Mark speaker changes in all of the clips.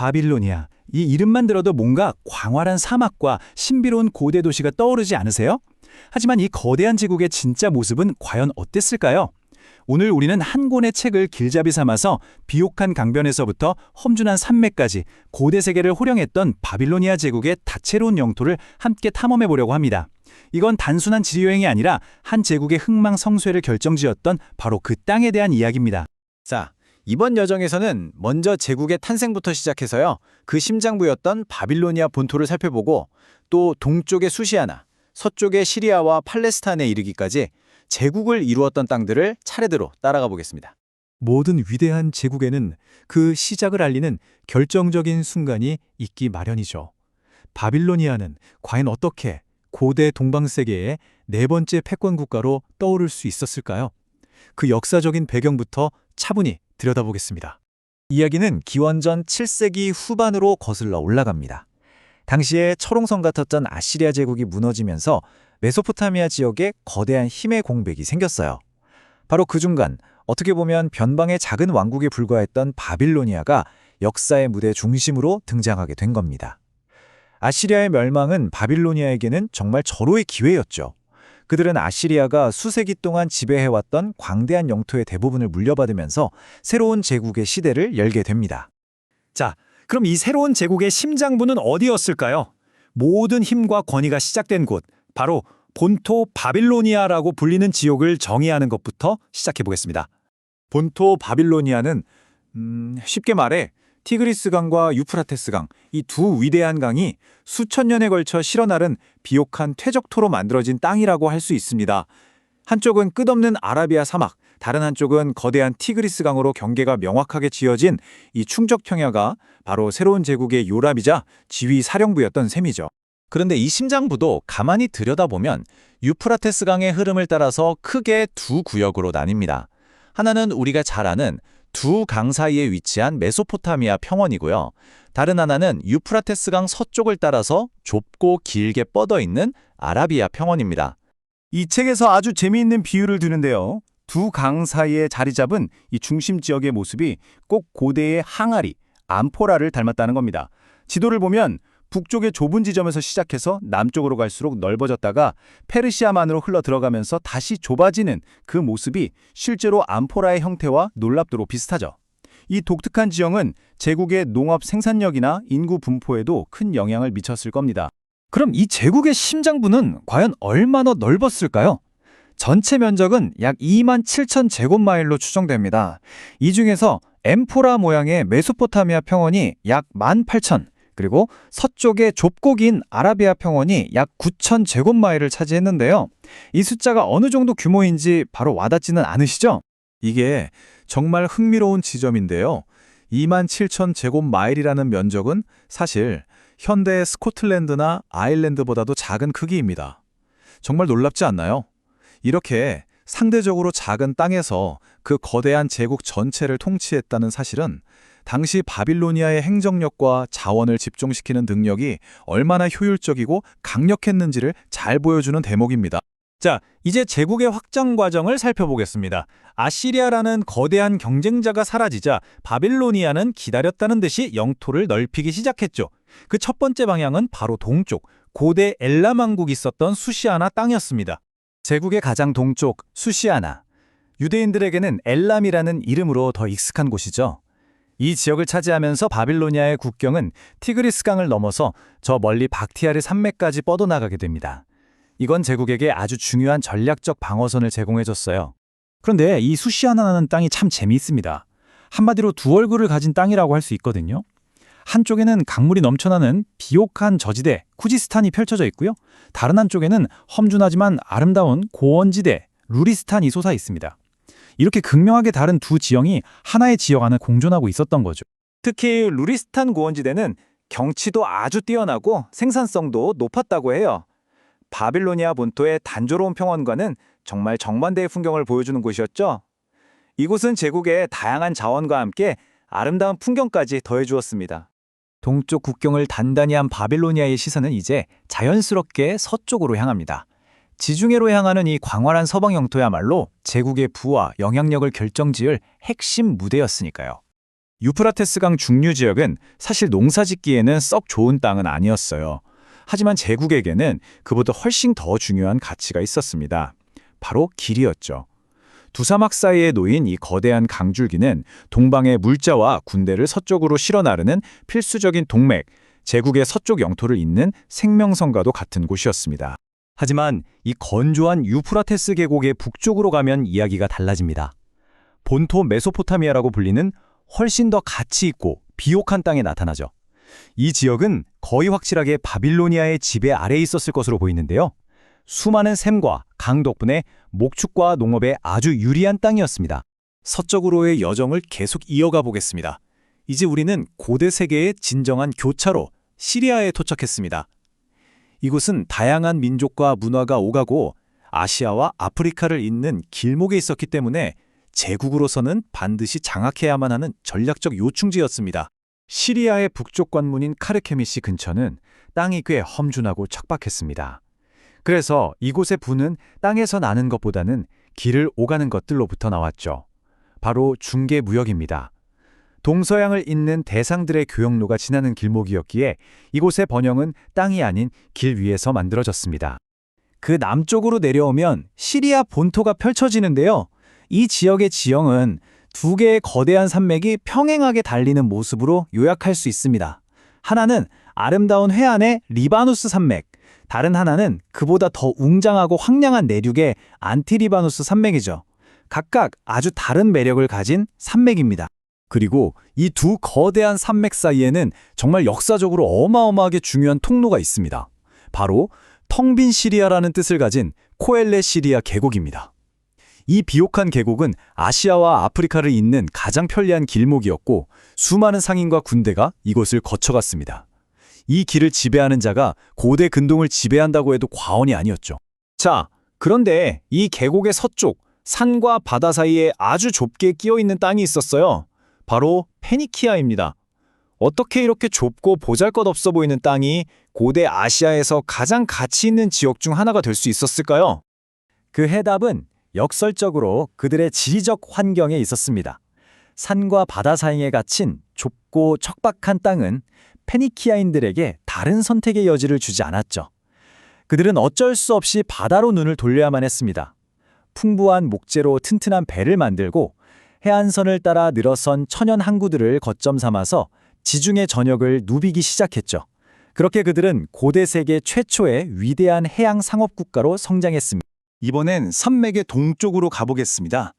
Speaker 1: 바빌로니아. 이 이름만 들어도 뭔가 광활한 사막과 신비로운 고대 도시가 떠오르지 않으세요? 하지만 이 거대한 제국의 진짜 모습은 과연 어땠을까요? 오늘 우리는 한 권의 책을 길잡이 삼아서 비옥한 강변에서부터 험준한 산맥까지 고대 세계를 호령했던 바빌로니아 제국의 다채로운 영토를 함께 탐험해 보려고 합니다. 이건 단순한 지리여행이 아니라 한 제국의 흥망성쇠를 결정지었던 바로 그 땅에 대한 이야기입니다.
Speaker 2: 자, 이번 여정에서는 먼저 제국의 탄생부터 시작해서요. 그 심장부였던 바빌로니아 본토를 살펴보고 또 동쪽의 수시아나, 서쪽의 시리아와 팔레스타인에 이르기까지 제국을 이루었던 땅들을 차례대로 따라가 보겠습니다.
Speaker 3: 모든 위대한 제국에는 그 시작을 알리는 결정적인 순간이 있기 마련이죠. 바빌로니아는 과연 어떻게 고대 동방세계의 네 번째 패권 국가로 떠오를 수 있었을까요? 그 역사적인 배경부터 차분히 들여다보겠습니다.
Speaker 2: 이야기는 기원전 7세기 후반으로 거슬러 올라갑니다. 당시에 철옹성 같았던 아시리아 제국이 무너지면서 메소포타미아 지역에 거대한 힘의 공백이 생겼어요. 바로 그 중간 어떻게 보면 변방의 작은 왕국에 불과했던 바빌로니아가 역사의 무대 중심으로 등장하게 된 겁니다. 아시리아의 멸망은 바빌로니아에게는 정말 절호의 기회였죠. 그들은 아시리아가 수세기 동안 지배해왔던 광대한 영토의 대부분을 물려받으면서 새로운 제국의 시대를 열게 됩니다.
Speaker 1: 자, 그럼 이 새로운 제국의 심장부는 어디였을까요? 모든 힘과 권위가 시작된 곳, 바로 본토 바빌로니아라고 불리는 지역을 정의하는 것부터 시작해 보겠습니다.
Speaker 2: 본토 바빌로니아는 쉽게 말해 티그리스강과 유프라테스강, 이 두 위대한 강이 수천 년에 걸쳐 실어나른 비옥한 퇴적토로 만들어진 땅이라고 할 수 있습니다. 한쪽은 끝없는 아라비아 사막, 다른 한쪽은 거대한 티그리스강으로 경계가 명확하게 지어진 이 충적 평야가 바로 새로운 제국의 요람이자 지휘 사령부였던 셈이죠. 그런데 이 심장부도 가만히 들여다보면 유프라테스강의 흐름을 따라서 크게 두 구역으로 나뉩니다. 하나는 우리가 잘 아는 두 강 사이에 위치한 메소포타미아 평원이고요. 다른 하나는 유프라테스강 서쪽을 따라서 좁고 길게 뻗어 있는 아라비아 평원입니다.
Speaker 4: 이 책에서 아주 재미있는 비유를 두는데요. 두 강 사이에 자리 잡은 이 중심 지역의 모습이 꼭 고대의 항아리, 암포라를 닮았다는 겁니다. 지도를 보면 북쪽의 좁은 지점에서 시작해서 남쪽으로 갈수록 넓어졌다가 페르시아만으로 흘러 들어가면서 다시 좁아지는 그 모습이 실제로 암포라의 형태와 놀랍도록 비슷하죠. 이 독특한 지형은 제국의 농업 생산력이나 인구 분포에도 큰 영향을 미쳤을 겁니다.
Speaker 2: 그럼 이 제국의 심장부는 과연 얼마나 넓었을까요? 전체 면적은 약 27,000제곱마일로 추정됩니다. 이 중에서 엠포라 모양의 메소포타미아 평원이 약 18,000, 그리고 서쪽의 좁고 긴 아라비아 평원이 약 9,000제곱마일을 차지했는데요. 이 숫자가 어느 정도 규모인지 바로 와닿지는 않으시죠?
Speaker 3: 이게 정말 흥미로운 지점인데요. 27,000제곱마일이라는 면적은 사실 현대의 스코틀랜드나 아일랜드보다도 작은 크기입니다. 정말 놀랍지 않나요? 이렇게 상대적으로 작은 땅에서 그 거대한 제국 전체를 통치했다는 사실은 당시 바빌로니아의 행정력과 자원을 집중시키는 능력이 얼마나 효율적이고 강력했는지를 잘 보여주는 대목입니다.
Speaker 1: 자, 이제 제국의 확장 과정을 살펴보겠습니다. 아시리아라는 거대한 경쟁자가 사라지자 바빌로니아는 기다렸다는 듯이 영토를 넓히기 시작했죠. 그 첫 번째 방향은 바로 동쪽, 고대 엘람 왕국이 있었던 수시아나 땅이었습니다.
Speaker 2: 제국의 가장 동쪽 수시아나. 유대인들에게는 엘람이라는 이름으로 더 익숙한 곳이죠. 이 지역을 차지하면서 바빌로니아의 국경은 티그리스강을 넘어서 저 멀리 박티아르 산맥까지 뻗어나가게 됩니다. 이건 제국에게 아주 중요한 전략적 방어선을 제공해줬어요.
Speaker 1: 그런데 이 수시아나라는 땅이 참 재미있습니다. 한마디로 두 얼굴을 가진 땅이라고 할 수 있거든요. 한쪽에는 강물이 넘쳐나는 비옥한 저지대 쿠지스탄이 펼쳐져 있고요. 다른 한쪽에는 험준하지만 아름다운 고원지대 루리스탄이 솟아 있습니다. 이렇게 극명하게 다른 두 지형이 하나의 지역 안에 공존하고 있었던 거죠.
Speaker 2: 특히 루리스탄 고원지대는 경치도 아주 뛰어나고 생산성도 높았다고 해요. 바빌로니아 본토의 단조로운 평원과는 정말 정반대의 풍경을 보여주는 곳이었죠. 이곳은 제국의 다양한 자원과 함께 아름다운 풍경까지 더해주었습니다. 동쪽 국경을 단단히 한 바빌로니아의 시선은 이제 자연스럽게 서쪽으로 향합니다. 지중해로 향하는 이 광활한 서방 영토야말로 제국의 부와 영향력을 결정지을 핵심 무대였으니까요.
Speaker 3: 유프라테스강 중류 지역은 사실 농사짓기에는 썩 좋은 땅은 아니었어요. 하지만 제국에게는 그보다 훨씬 더 중요한 가치가 있었습니다. 바로 길이었죠. 두 사막 사이에 놓인 이 거대한 강줄기는 동방의 물자와 군대를 서쪽으로 실어 나르는 필수적인 동맥, 제국의 서쪽 영토를 잇는 생명선과도 같은 곳이었습니다.
Speaker 1: 하지만 이 건조한 유프라테스 계곡의 북쪽으로 가면 이야기가 달라집니다. 본토 메소포타미아라고 불리는 훨씬 더 가치 있고 비옥한 땅에 나타나죠. 이 지역은 거의 확실하게 바빌로니아의 지배 아래에 있었을 것으로 보이는데요. 수많은 샘과 강 덕분에 목축과 농업에 아주 유리한 땅이었습니다.
Speaker 2: 서쪽으로의 여정을 계속 이어가 보겠습니다. 이제 우리는 고대 세계의 진정한 교차로 시리아에 도착했습니다. 이곳은 다양한 민족과 문화가 오가고 아시아와 아프리카를 잇는 길목에 있었기 때문에 제국으로서는 반드시 장악해야만 하는 전략적 요충지였습니다. 시리아의 북쪽 관문인 카르케미시 근처는 땅이 꽤 험준하고 척박했습니다. 그래서 이곳의 부는 땅에서 나는 것보다는 길을 오가는 것들로부터 나왔죠. 바로 중개무역입니다. 동서양을 잇는 대상들의 교역로가 지나는 길목이었기에 이곳의 번영은 땅이 아닌 길 위에서 만들어졌습니다.
Speaker 1: 그 남쪽으로 내려오면 시리아 본토가 펼쳐지는데요. 이 지역의 지형은 두 개의 거대한 산맥이 평행하게 달리는 모습으로 요약할 수 있습니다. 하나는 아름다운 해안의 리바누스 산맥, 다른 하나는 그보다 더 웅장하고 황량한 내륙의 안티리바누스 산맥이죠. 각각 아주 다른 매력을 가진 산맥입니다.
Speaker 3: 그리고 이 두 거대한 산맥 사이에는 정말 역사적으로 어마어마하게 중요한 통로가 있습니다. 바로 텅 빈 시리아라는 뜻을 가진 코엘레 시리아 계곡입니다. 이 비옥한 계곡은 아시아와 아프리카를 잇는 가장 편리한 길목이었고 수많은 상인과 군대가 이곳을 거쳐갔습니다. 이 길을 지배하는 자가 고대 근동을 지배한다고 해도 과언이 아니었죠.
Speaker 2: 자, 그런데 이 계곡의 서쪽, 산과 바다 사이에 아주 좁게 끼어 있는 땅이 있었어요. 바로 페니키아입니다. 어떻게 이렇게 좁고 보잘것없어 보이는 땅이 고대 아시아에서 가장 가치 있는 지역 중 하나가 될 수 있었을까요?
Speaker 1: 그 해답은 역설적으로 그들의 지리적 환경에 있었습니다. 산과 바다 사이에 갇힌 좁고 척박한 땅은 페니키아인들에게 다른 선택의 여지를 주지 않았죠. 그들은 어쩔 수 없이 바다로 눈을 돌려야만 했습니다. 풍부한 목재로 튼튼한 배를 만들고 해안선을 따라 늘어선 천연 항구들을 거점 삼아서 지중해 전역을 누비기 시작했죠. 그렇게 그들은 고대 세계 최초의 위대한 해양 상업 국가로 성장했습니다.
Speaker 4: 이번엔 산맥의 동쪽으로 가보겠습니다.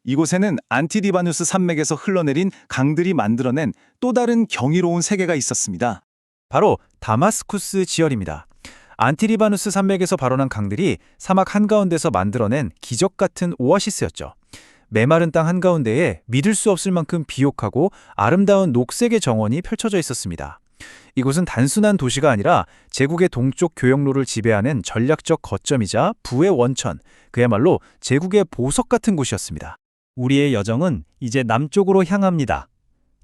Speaker 4: 이곳에는 안티리바누스 산맥에서 흘러내린 강들이 만들어낸 또 다른 경이로운 세계가 있었습니다.
Speaker 3: 바로 다마스쿠스 지열입니다. 안티리바누스 산맥에서 발원한 강들이 사막 한가운데서 만들어낸 기적 같은 오아시스였죠. 메마른 땅 한가운데에 믿을 수 없을 만큼 비옥하고 아름다운 녹색의 정원이 펼쳐져 있었습니다. 이곳은 단순한 도시가 아니라 제국의 동쪽 교역로를 지배하는 전략적 거점이자 부의 원천, 그야말로 제국의 보석 같은 곳이었습니다.
Speaker 1: 우리의 여정은 이제 남쪽으로 향합니다.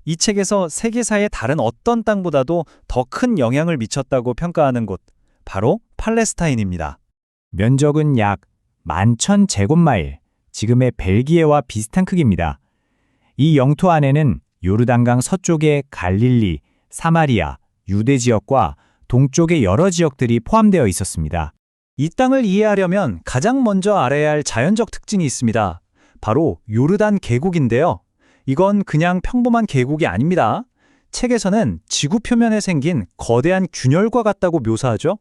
Speaker 1: 이 책에서 세계사의 다른 어떤 땅보다도 더 큰 영향을 미쳤다고 평가하는 곳, 바로 팔레스타인입니다. 면적은 약 11,000제곱마일, 지금의 벨기에와 비슷한 크기입니다. 이 영토 안에는 요르단강 서쪽의 갈릴리, 사마리아, 유대 지역과 동쪽의 여러 지역들이 포함되어 있었습니다. 이 땅을 이해하려면 가장 먼저 알아야 할 자연적 특징이 있습니다. 바로 요르단 계곡인데요. 이건 그냥 평범한 계곡이 아닙니다. 책에서는 지구 표면에 생긴 거대한 균열과 같다고 묘사하죠.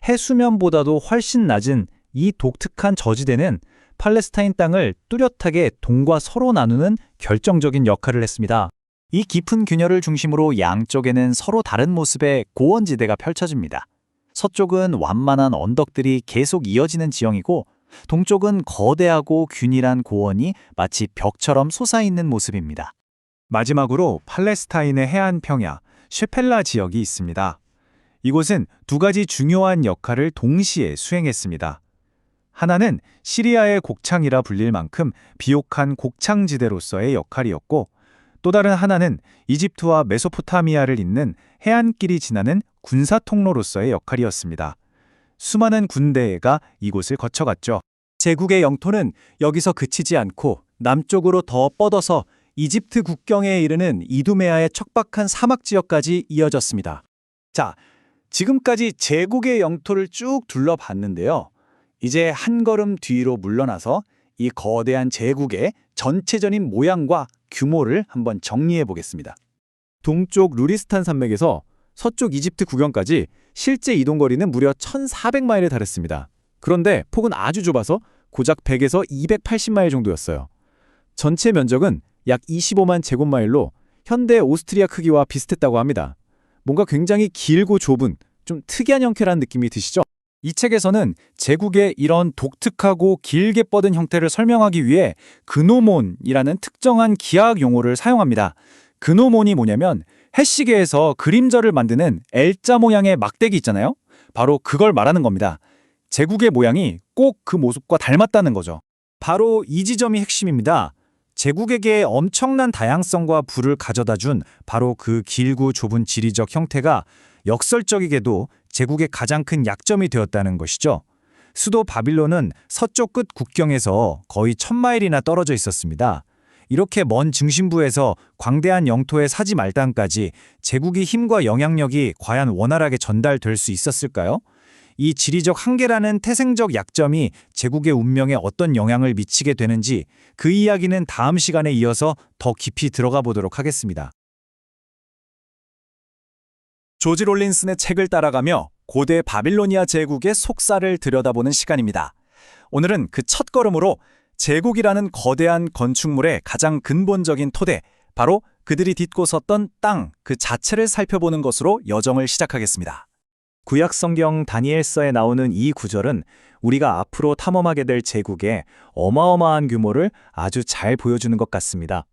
Speaker 1: 해수면보다도 훨씬 낮은 이 독특한 저지대는 팔레스타인 땅을 뚜렷하게 동과 서로 나누는 결정적인 역할을 했습니다. 이 깊은 균열을 중심으로 양쪽에는 서로 다른 모습의 고원지대가 펼쳐집니다. 서쪽은 완만한 언덕들이 계속 이어지는 지형이고 동쪽은 거대하고 균일한 고원이 마치 벽처럼 솟아있는 모습입니다.
Speaker 3: 마지막으로 팔레스타인의 해안 평야, 쉐펠라 지역이 있습니다. 이곳은 두 가지 중요한 역할을 동시에 수행했습니다. 하나는 시리아의 곡창이라 불릴 만큼 비옥한 곡창지대로서의 역할이었고, 또 다른 하나는 이집트와 메소포타미아를 잇는 해안길이 지나는 군사통로로서의 역할이었습니다. 수많은 군대가 이곳을 거쳐갔죠.
Speaker 1: 제국의 영토는 여기서 그치지 않고 남쪽으로 더 뻗어서
Speaker 4: 이집트 국경에 이르는 이두메아의 척박한 사막 지역까지 이어졌습니다. 자, 지금까지 제국의 영토를 쭉 둘러봤는데요. 이제 한 걸음 뒤로 물러나서 이 거대한 제국의 전체적인 모양과 규모를 한번 정리해 보겠습니다. 동쪽 루리스탄 산맥에서 서쪽 이집트 국경까지 실제 이동거리는 무려 1,400마일에 달했습니다. 그런데 폭은 아주 좁아서 고작 100에서 280마일 정도였어요. 전체 면적은 약 25만 제곱마일로 현대 오스트리아 크기와 비슷했다고 합니다. 뭔가 굉장히 길고 좁은 좀 특이한 형태라는 느낌이 드시죠? 이 책에서는 제국의 이런 독특하고 길게 뻗은 형태를 설명하기 위해 그노몬이라는 특정한 기하학 용어를 사용합니다. 그노몬이 뭐냐면 해시계에서 그림자를 만드는 L자 모양의 막대기 있잖아요. 바로 그걸 말하는 겁니다. 제국의 모양이 꼭 그 모습과 닮았다는 거죠. 바로 이 지점이 핵심입니다. 제국에게 엄청난 다양성과 부를 가져다 준 바로 그 길고 좁은 지리적 형태가 역설적이게도 제국의 가장 큰 약점이 되었다는 것이죠. 수도 바빌론은 서쪽 끝 국경에서 거의 1,000마일이나 떨어져 있었습니다. 이렇게 먼 중심부에서 광대한 영토의 사지 말단까지 제국의 힘과 영향력이 과연 원활하게 전달될 수 있었을까요? 이 지리적 한계라는 태생적 약점이 제국의 운명에 어떤 영향을 미치게 되는지 그 이야기는 다음 시간에 이어서 더 깊이 들어가 보도록 하겠습니다. 조지 롤린슨의 책을 따라가며 고대 바빌로니아 제국의 속살을 들여다보는 시간입니다. 오늘은 그 첫걸음으로 제국이라는 거대한 건축물의 가장 근본적인 토대, 바로 그들이 딛고 섰던 땅 그 자체를 살펴보는 것으로 여정을 시작하겠습니다. 구약 성경 다니엘서에 나오는 이 구절은 우리가 앞으로 탐험하게 될 제국의 어마어마한 규모를 아주 잘 보여주는 것 같습니다.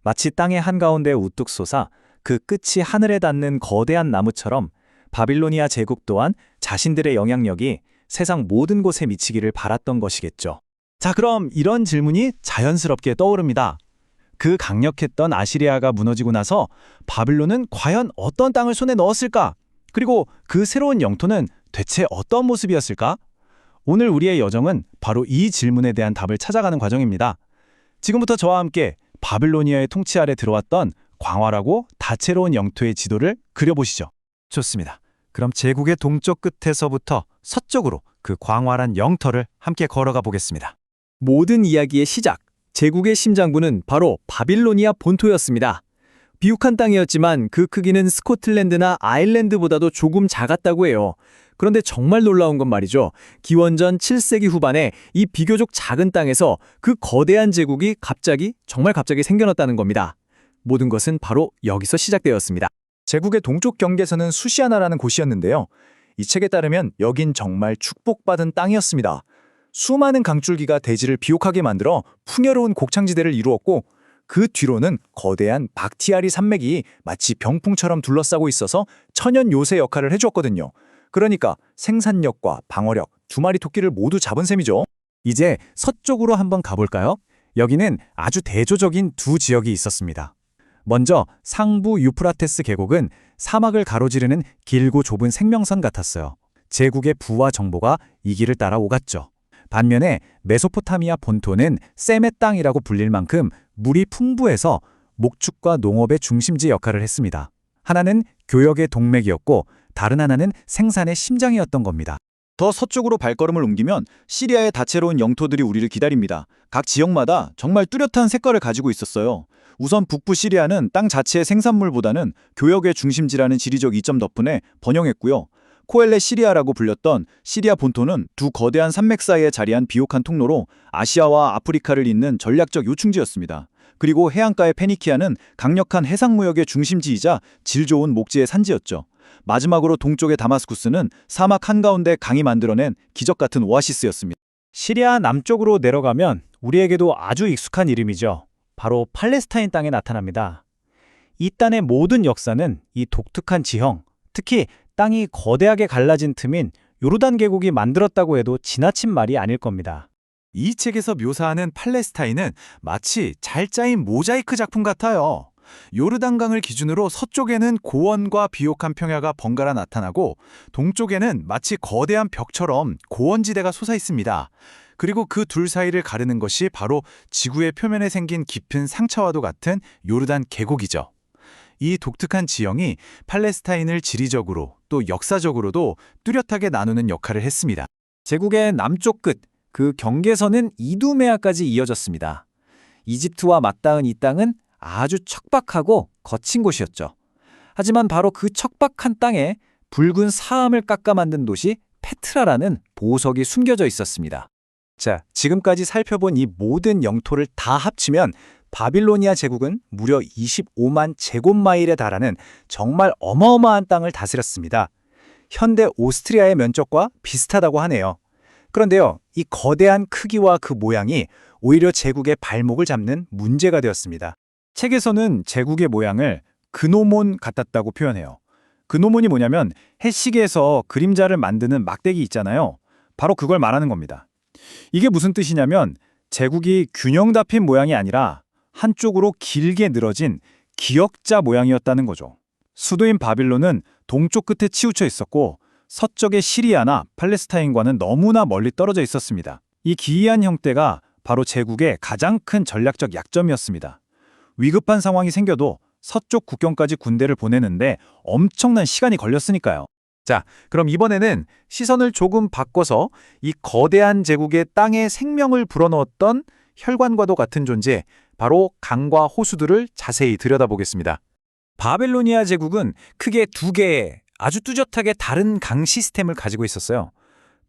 Speaker 4: 마치 땅의 한가운데 우뚝 솟아 그 끝이 하늘에 닿는 거대한 나무처럼 바빌로니아 제국 또한 자신들의 영향력이 세상 모든 곳에 미치기를 바랐던 것이겠죠. 자, 그럼 이런 질문이 자연스럽게 떠오릅니다. 그 강력했던 아시리아가 무너지고 나서 바빌론은 과연 어떤 땅을 손에 넣었을까? 그리고 그 새로운 영토는 대체 어떤 모습이었을까? 오늘 우리의 여정은 바로 이 질문에 대한 답을 찾아가는 과정입니다. 지금부터 저와 함께 바빌로니아의 통치 아래 들어왔던 광활하고 다채로운 영토의 지도를 그려보시죠. 좋습니다. 그럼 제국의 동쪽 끝에서부터 서쪽으로 그 광활한 영토를 함께 걸어가 보겠습니다. 모든 이야기의 시작, 제국의 심장부는 바로 바빌로니아 본토였습니다. 비옥한 땅이었지만 그 크기는 스코틀랜드나 아일랜드보다도 조금 작았다고 해요. 그런데 정말 놀라운 건 말이죠. 기원전 7세기 후반에 이 비교적 작은 땅에서 그 거대한 제국이 정말 갑자기 생겨났다는 겁니다. 모든 것은 바로 여기서 시작되었습니다. 제국의 동쪽 경계선은 수시아나라는 곳이었는데요. 이 책에 따르면 여긴 정말 축복받은 땅이었습니다. 수많은 강줄기가 대지를 비옥하게 만들어 풍요로운 곡창지대를 이루었고 그 뒤로는 거대한 박티아리 산맥이 마치 병풍처럼 둘러싸고 있어서 천연 요새 역할을 해주었거든요. 그러니까 생산력과 방어력, 두 마리 토끼를 모두 잡은 셈이죠. 이제 서쪽으로 한번 가볼까요? 여기는 아주 대조적인 두 지역이 있었습니다. 먼저 상부 유프라테스 계곡은 사막을 가로지르는 길고 좁은 생명선 같았어요. 제국의 부와 정보가 이 길을 따라 오갔죠. 반면에 메소포타미아 본토는 셈의 땅이라고 불릴 만큼 물이 풍부해서 목축과 농업의 중심지 역할을 했습니다. 하나는 교역의 동맥이었고 다른 하나는 생산의 심장이었던 겁니다. 더 서쪽으로 발걸음을 옮기면 시리아의 다채로운 영토들이 우리를 기다립니다. 각 지역마다 정말 뚜렷한 색깔을 가지고 있었어요. 우선 북부 시리아는 땅 자체의 생산물보다는 교역의 중심지라는 지리적 이점 덕분에 번영했고요. 코엘레 시리아라고 불렸던 시리아 본토는 두 거대한 산맥 사이에 자리한 비옥한 통로로 아시아와 아프리카를 잇는 전략적 요충지였습니다. 그리고 해안가의 페니키아는 강력한 해상무역의 중심지이자 질 좋은 목지의 산지였죠. 마지막으로 동쪽의 다마스쿠스는 사막 한가운데 강이 만들어낸 기적 같은 오아시스였습니다. 시리아 남쪽으로 내려가면 우리에게도 아주 익숙한 이름이죠. 바로 팔레스타인 땅에 나타납니다. 이 땅의 모든 역사는 이 독특한 지형, 특히 땅이 거대하게 갈라진 틈인 요르단 계곡이 만들었다고 해도 지나친 말이 아닐 겁니다. 이 책에서 묘사하는 팔레스타인은 마치 잘 짜인 모자이크 작품 같아요. 요르단강을 기준으로 서쪽에는 고원과 비옥한 평야가 번갈아 나타나고 동쪽에는 마치 거대한 벽처럼 고원지대가 솟아 있습니다.
Speaker 3: 그리고 그 둘 사이를 가르는 것이 바로 지구의 표면에 생긴 깊은 상처와도 같은 요르단 계곡이죠. 이 독특한 지형이 팔레스타인을 지리적으로 또 역사적으로도 뚜렷하게 나누는 역할을 했습니다.
Speaker 2: 제국의 남쪽 끝, 그 경계선은 이두메아까지 이어졌습니다. 이집트와 맞닿은 이 땅은 아주 척박하고 거친 곳이었죠. 하지만 바로 그 척박한 땅에 붉은 사암을 깎아 만든 도시 페트라라는 보석이 숨겨져 있었습니다. 자, 지금까지 살펴본 이 모든 영토를 다 합치면 바빌로니아 제국은 무려 25만 제곱마일에 달하는 정말 어마어마한 땅을 다스렸습니다. 현대 오스트리아의 면적과 비슷하다고 하네요. 그런데요, 이 거대한 크기와 그 모양이 오히려 제국의 발목을 잡는 문제가 되었습니다. 책에서는 제국의 모양을 그노몬 같았다고 표현해요. 그노몬이 뭐냐면 해시계에서 그림자를 만드는 막대기 있잖아요. 바로 그걸 말하는 겁니다. 이게 무슨 뜻이냐면 제국이 균형 잡힌 모양이 아니라 한쪽으로 길게 늘어진 기역자 모양이었다는 거죠. 수도인 바빌론은 동쪽 끝에 치우쳐 있었고 서쪽의 시리아나 팔레스타인과는 너무나 멀리 떨어져 있었습니다. 이 기이한 형태가 바로 제국의 가장 큰 전략적 약점이었습니다. 위급한 상황이 생겨도 서쪽 국경까지 군대를 보내는데 엄청난 시간이 걸렸으니까요. 자, 그럼 이번에는 시선을 조금 바꿔서 이 거대한 제국의 땅에 생명을 불어넣었던 혈관과도 같은 존재, 바로 강과 호수들을 자세히 들여다보겠습니다. 바벨로니아 제국은 크게 두 개의 아주 뚜렷하게 다른 강 시스템을 가지고 있었어요.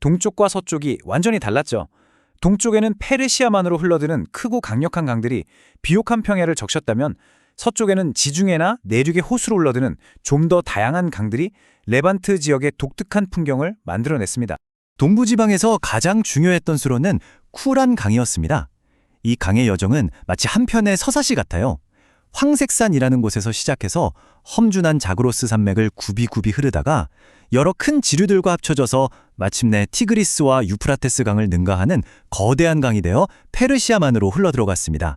Speaker 2: 동쪽과 서쪽이 완전히 달랐죠. 동쪽에는 페르시아만으로 흘러드는 크고 강력한 강들이 비옥한 평야를 적셨다면 서쪽에는 지중해나 내륙의 호수로 흘러드는 좀 더 다양한 강들이 레반트 지역의 독특한 풍경을 만들어냈습니다.
Speaker 1: 동부지방에서 가장 중요했던 수로는 쿠란 강이었습니다. 이 강의 여정은 마치 한편의 서사시 같아요. 황색산이라는 곳에서 시작해서 험준한 자그로스 산맥을 굽이굽이 흐르다가 여러 큰 지류들과 합쳐져서 마침내 티그리스와 유프라테스 강을 능가하는 거대한 강이 되어 페르시아만으로 흘러들어갔습니다.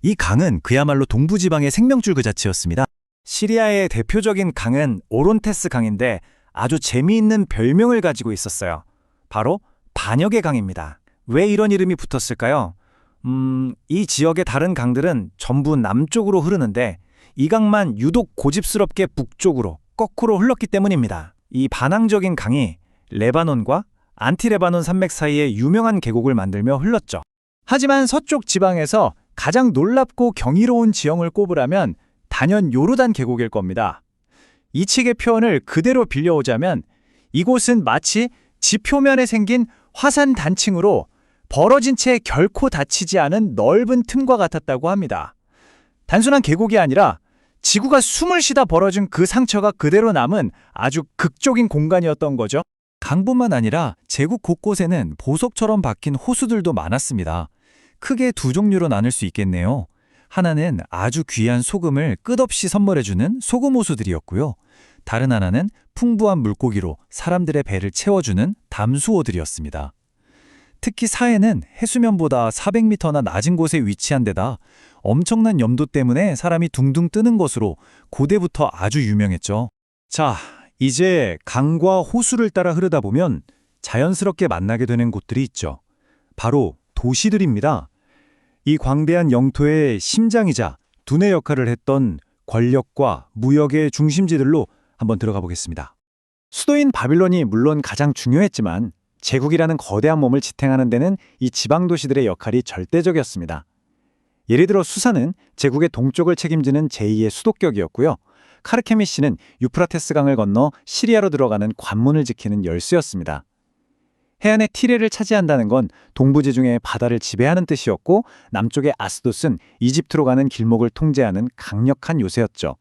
Speaker 1: 이 강은 그야말로 동부지방의 생명줄 그 자체였습니다.
Speaker 2: 시리아의 대표적인 강은 오론테스 강인데 아주 재미있는 별명을 가지고 있었어요. 바로 반역의 강입니다. 왜 이런 이름이 붙었을까요? 이 지역의 다른 강들은 전부 남쪽으로 흐르는데 이 강만 유독 고집스럽게 북쪽으로 거꾸로 흘렀기 때문입니다. 이 반항적인 강이 레바논과 안티레바논 산맥 사이에 유명한 계곡을 만들며 흘렀죠. 하지만 서쪽 지방에서 가장 놀랍고 경이로운 지형을 꼽으라면 단연 요르단 계곡일 겁니다. 이 책의 표현을 그대로 빌려오자면 이곳은 마치 지표면에 생긴 화산 단층으로 벌어진 채 결코 닫히지 않은 넓은 틈과 같았다고 합니다. 단순한 계곡이 아니라 지구가 숨을 쉬다 벌어진 그 상처가 그대로 남은 아주 극적인 공간이었던 거죠. 강뿐만 아니라 제국 곳곳에는 보석처럼 박힌 호수들도 많았습니다. 크게 두 종류로 나눌 수 있겠네요. 하나는 아주 귀한 소금을 끝없이 선물해주는 소금 호수들이었고요. 다른 하나는 풍부한 물고기로 사람들의 배를 채워주는 담수호들이었습니다. 특히 사해는 해수면보다 400m나 낮은 곳에 위치한 데다 엄청난 염도 때문에 사람이 둥둥 뜨는 것으로 고대부터 아주 유명했죠. 자, 이제 강과 호수를 따라 흐르다 보면 자연스럽게 만나게 되는 곳들이 있죠. 바로 도시들입니다. 이 광대한 영토의 심장이자 두뇌 역할을 했던 권력과 무역의 중심지들로 한번 들어가 보겠습니다. 수도인 바빌론이 물론 가장 중요했지만 제국이라는 거대한 몸을 지탱하는 데는 이 지방 도시들의 역할이 절대적이었습니다. 예를 들어 수사는 제국의 동쪽을 책임지는 제2의 수도격이었고요. 카르케미시는 유프라테스 강을 건너 시리아로 들어가는 관문을 지키는 열수였습니다. 해안의 티레를 차지한다는 건 동부지중해 바다를 지배하는 뜻이었고 남쪽의 아스돗은 이집트로 가는 길목을 통제하는 강력한 요새였죠.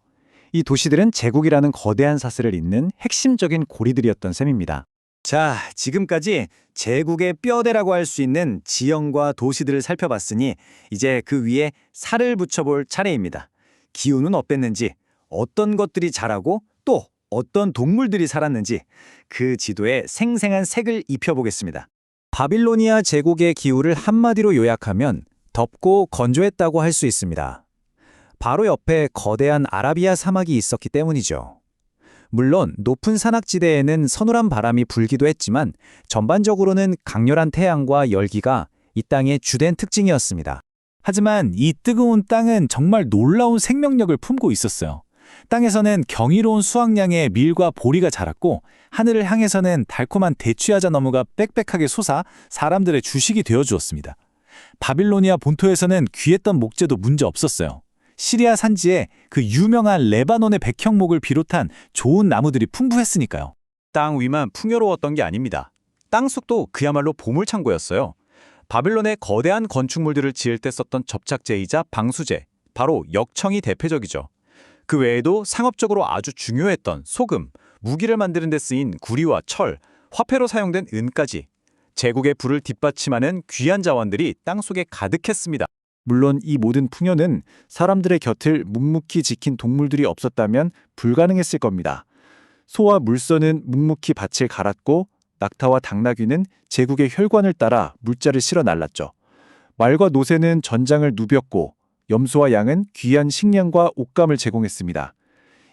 Speaker 2: 이 도시들은 제국이라는 거대한 사슬을 잇는 핵심적인 고리들이었던 셈입니다. 자, 지금까지 제국의 뼈대라고 할 수 있는 지형과 도시들을 살펴봤으니 이제 그 위에 살을 붙여볼 차례입니다. 기후는 어땠는지, 어떤 것들이 자라고 또 어떤 동물들이 살았는지 그 지도에 생생한 색을 입혀보겠습니다. 바빌로니아 제국의 기후를 한마디로 요약하면 덥고 건조했다고 할 수 있습니다. 바로 옆에 거대한 아라비아 사막이 있었기 때문이죠.
Speaker 5: 물론 높은 산악지대에는 서늘한 바람이 불기도 했지만 전반적으로는 강렬한 태양과 열기가 이 땅의 주된 특징이었습니다.
Speaker 1: 하지만 이 뜨거운 땅은 정말 놀라운 생명력을 품고 있었어요. 땅에서는 경이로운 수확량의 밀과 보리가 자랐고 하늘을 향해서는 달콤한 대추야자 나무가 빽빽하게 솟아 사람들의 주식이 되어 주었습니다. 바빌로니아 본토에서는 귀했던 목재도 문제 없었어요. 시리아 산지에 그 유명한 레바논의 백형목을 비롯한 좋은 나무들이 풍부했으니까요.
Speaker 2: 땅 위만 풍요로웠던 게 아닙니다. 땅속도 그야말로 보물창고였어요. 바빌론의 거대한 건축물들을 지을 때 썼던 접착제이자 방수제, 바로 역청이 대표적이죠. 그 외에도 상업적으로 아주 중요했던 소금, 무기를 만드는 데 쓰인 구리와 철, 화폐로 사용된 은까지 제국의 부를 뒷받침하는 귀한 자원들이 땅속에 가득했습니다.
Speaker 3: 물론 이 모든 풍요는 사람들의 곁을 묵묵히 지킨 동물들이 없었다면 불가능했을 겁니다. 소와 물소는 묵묵히 밭을 갈았고 낙타와 당나귀는 제국의 혈관을 따라 물자를 실어 날랐죠. 말과 노새는 전장을 누볐고 염소와 양은 귀한 식량과 옷감을 제공했습니다.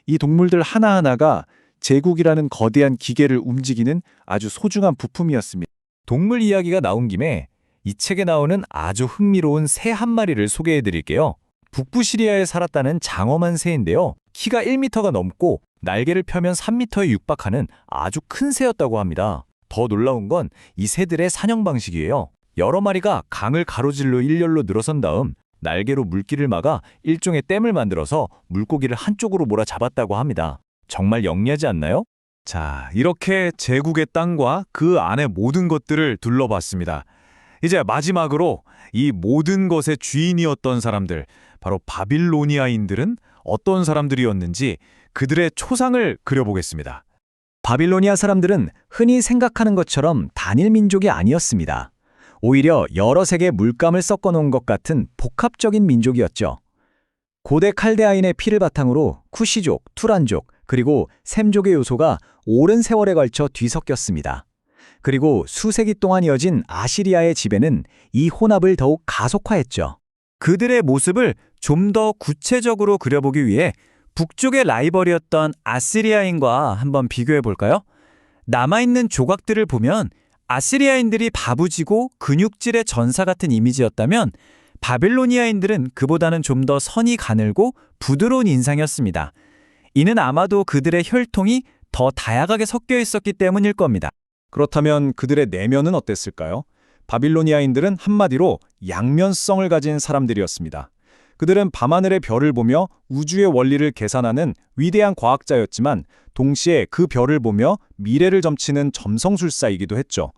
Speaker 3: 이 동물들 하나하나가 제국이라는 거대한 기계를 움직이는 아주 소중한 부품이었습니다.
Speaker 5: 동물 이야기가 나온 김에 이 책에 나오는 아주 흥미로운 새 한 마리를 소개해 드릴게요. 북부 시리아에 살았다는 장엄한 새인데요. 키가 1m가 넘고 날개를 펴면 3m에 육박하는 아주 큰 새였다고 합니다. 더 놀라운 건 이 새들의 사냥 방식이에요. 여러 마리가 강을 가로질러 일렬로 늘어선 다음 날개로 물길을 막아 일종의 댐을 만들어서 물고기를 한쪽으로 몰아잡았다고 합니다. 정말 영리하지 않나요?
Speaker 3: 자, 이렇게 제국의 땅과 그 안의 모든 것들을 둘러봤습니다. 이제 마지막으로 이 모든 것의 주인이었던 사람들, 바로 바빌로니아인들은 어떤 사람들이었는지 그들의 초상을 그려보겠습니다.
Speaker 5: 바빌로니아 사람들은 흔히 생각하는 것처럼 단일 민족이 아니었습니다. 오히려 여러 색의 물감을 섞어놓은 것 같은 복합적인 민족이었죠. 고대 칼데아인의 피를 바탕으로 쿠시족, 투란족, 그리고 셈족의 요소가 오랜 세월에 걸쳐 뒤섞였습니다. 그리고 수세기 동안 이어진 아시리아의 지배는 이 혼합을 더욱 가속화했죠.
Speaker 1: 그들의 모습을 좀 더 구체적으로 그려보기 위해 북쪽의 라이벌이었던 아시리아인과 한번 비교해 볼까요? 남아있는 조각들을 보면 아시리아인들이 바부지고 근육질의 전사 같은 이미지였다면 바빌로니아인들은 그보다는 좀 더 선이 가늘고 부드러운 인상이었습니다. 이는 아마도 그들의 혈통이 더 다양하게 섞여 있었기 때문일 겁니다.
Speaker 3: 그렇다면 그들의 내면은 어땠을까요? 바빌로니아인들은 한마디로 양면성을 가진 사람들이었습니다. 그들은 밤하늘의 별을 보며 우주의 원리를 계산하는 위대한 과학자였지만 동시에 그 별을 보며 미래를 점치는 점성술사이기도 했죠.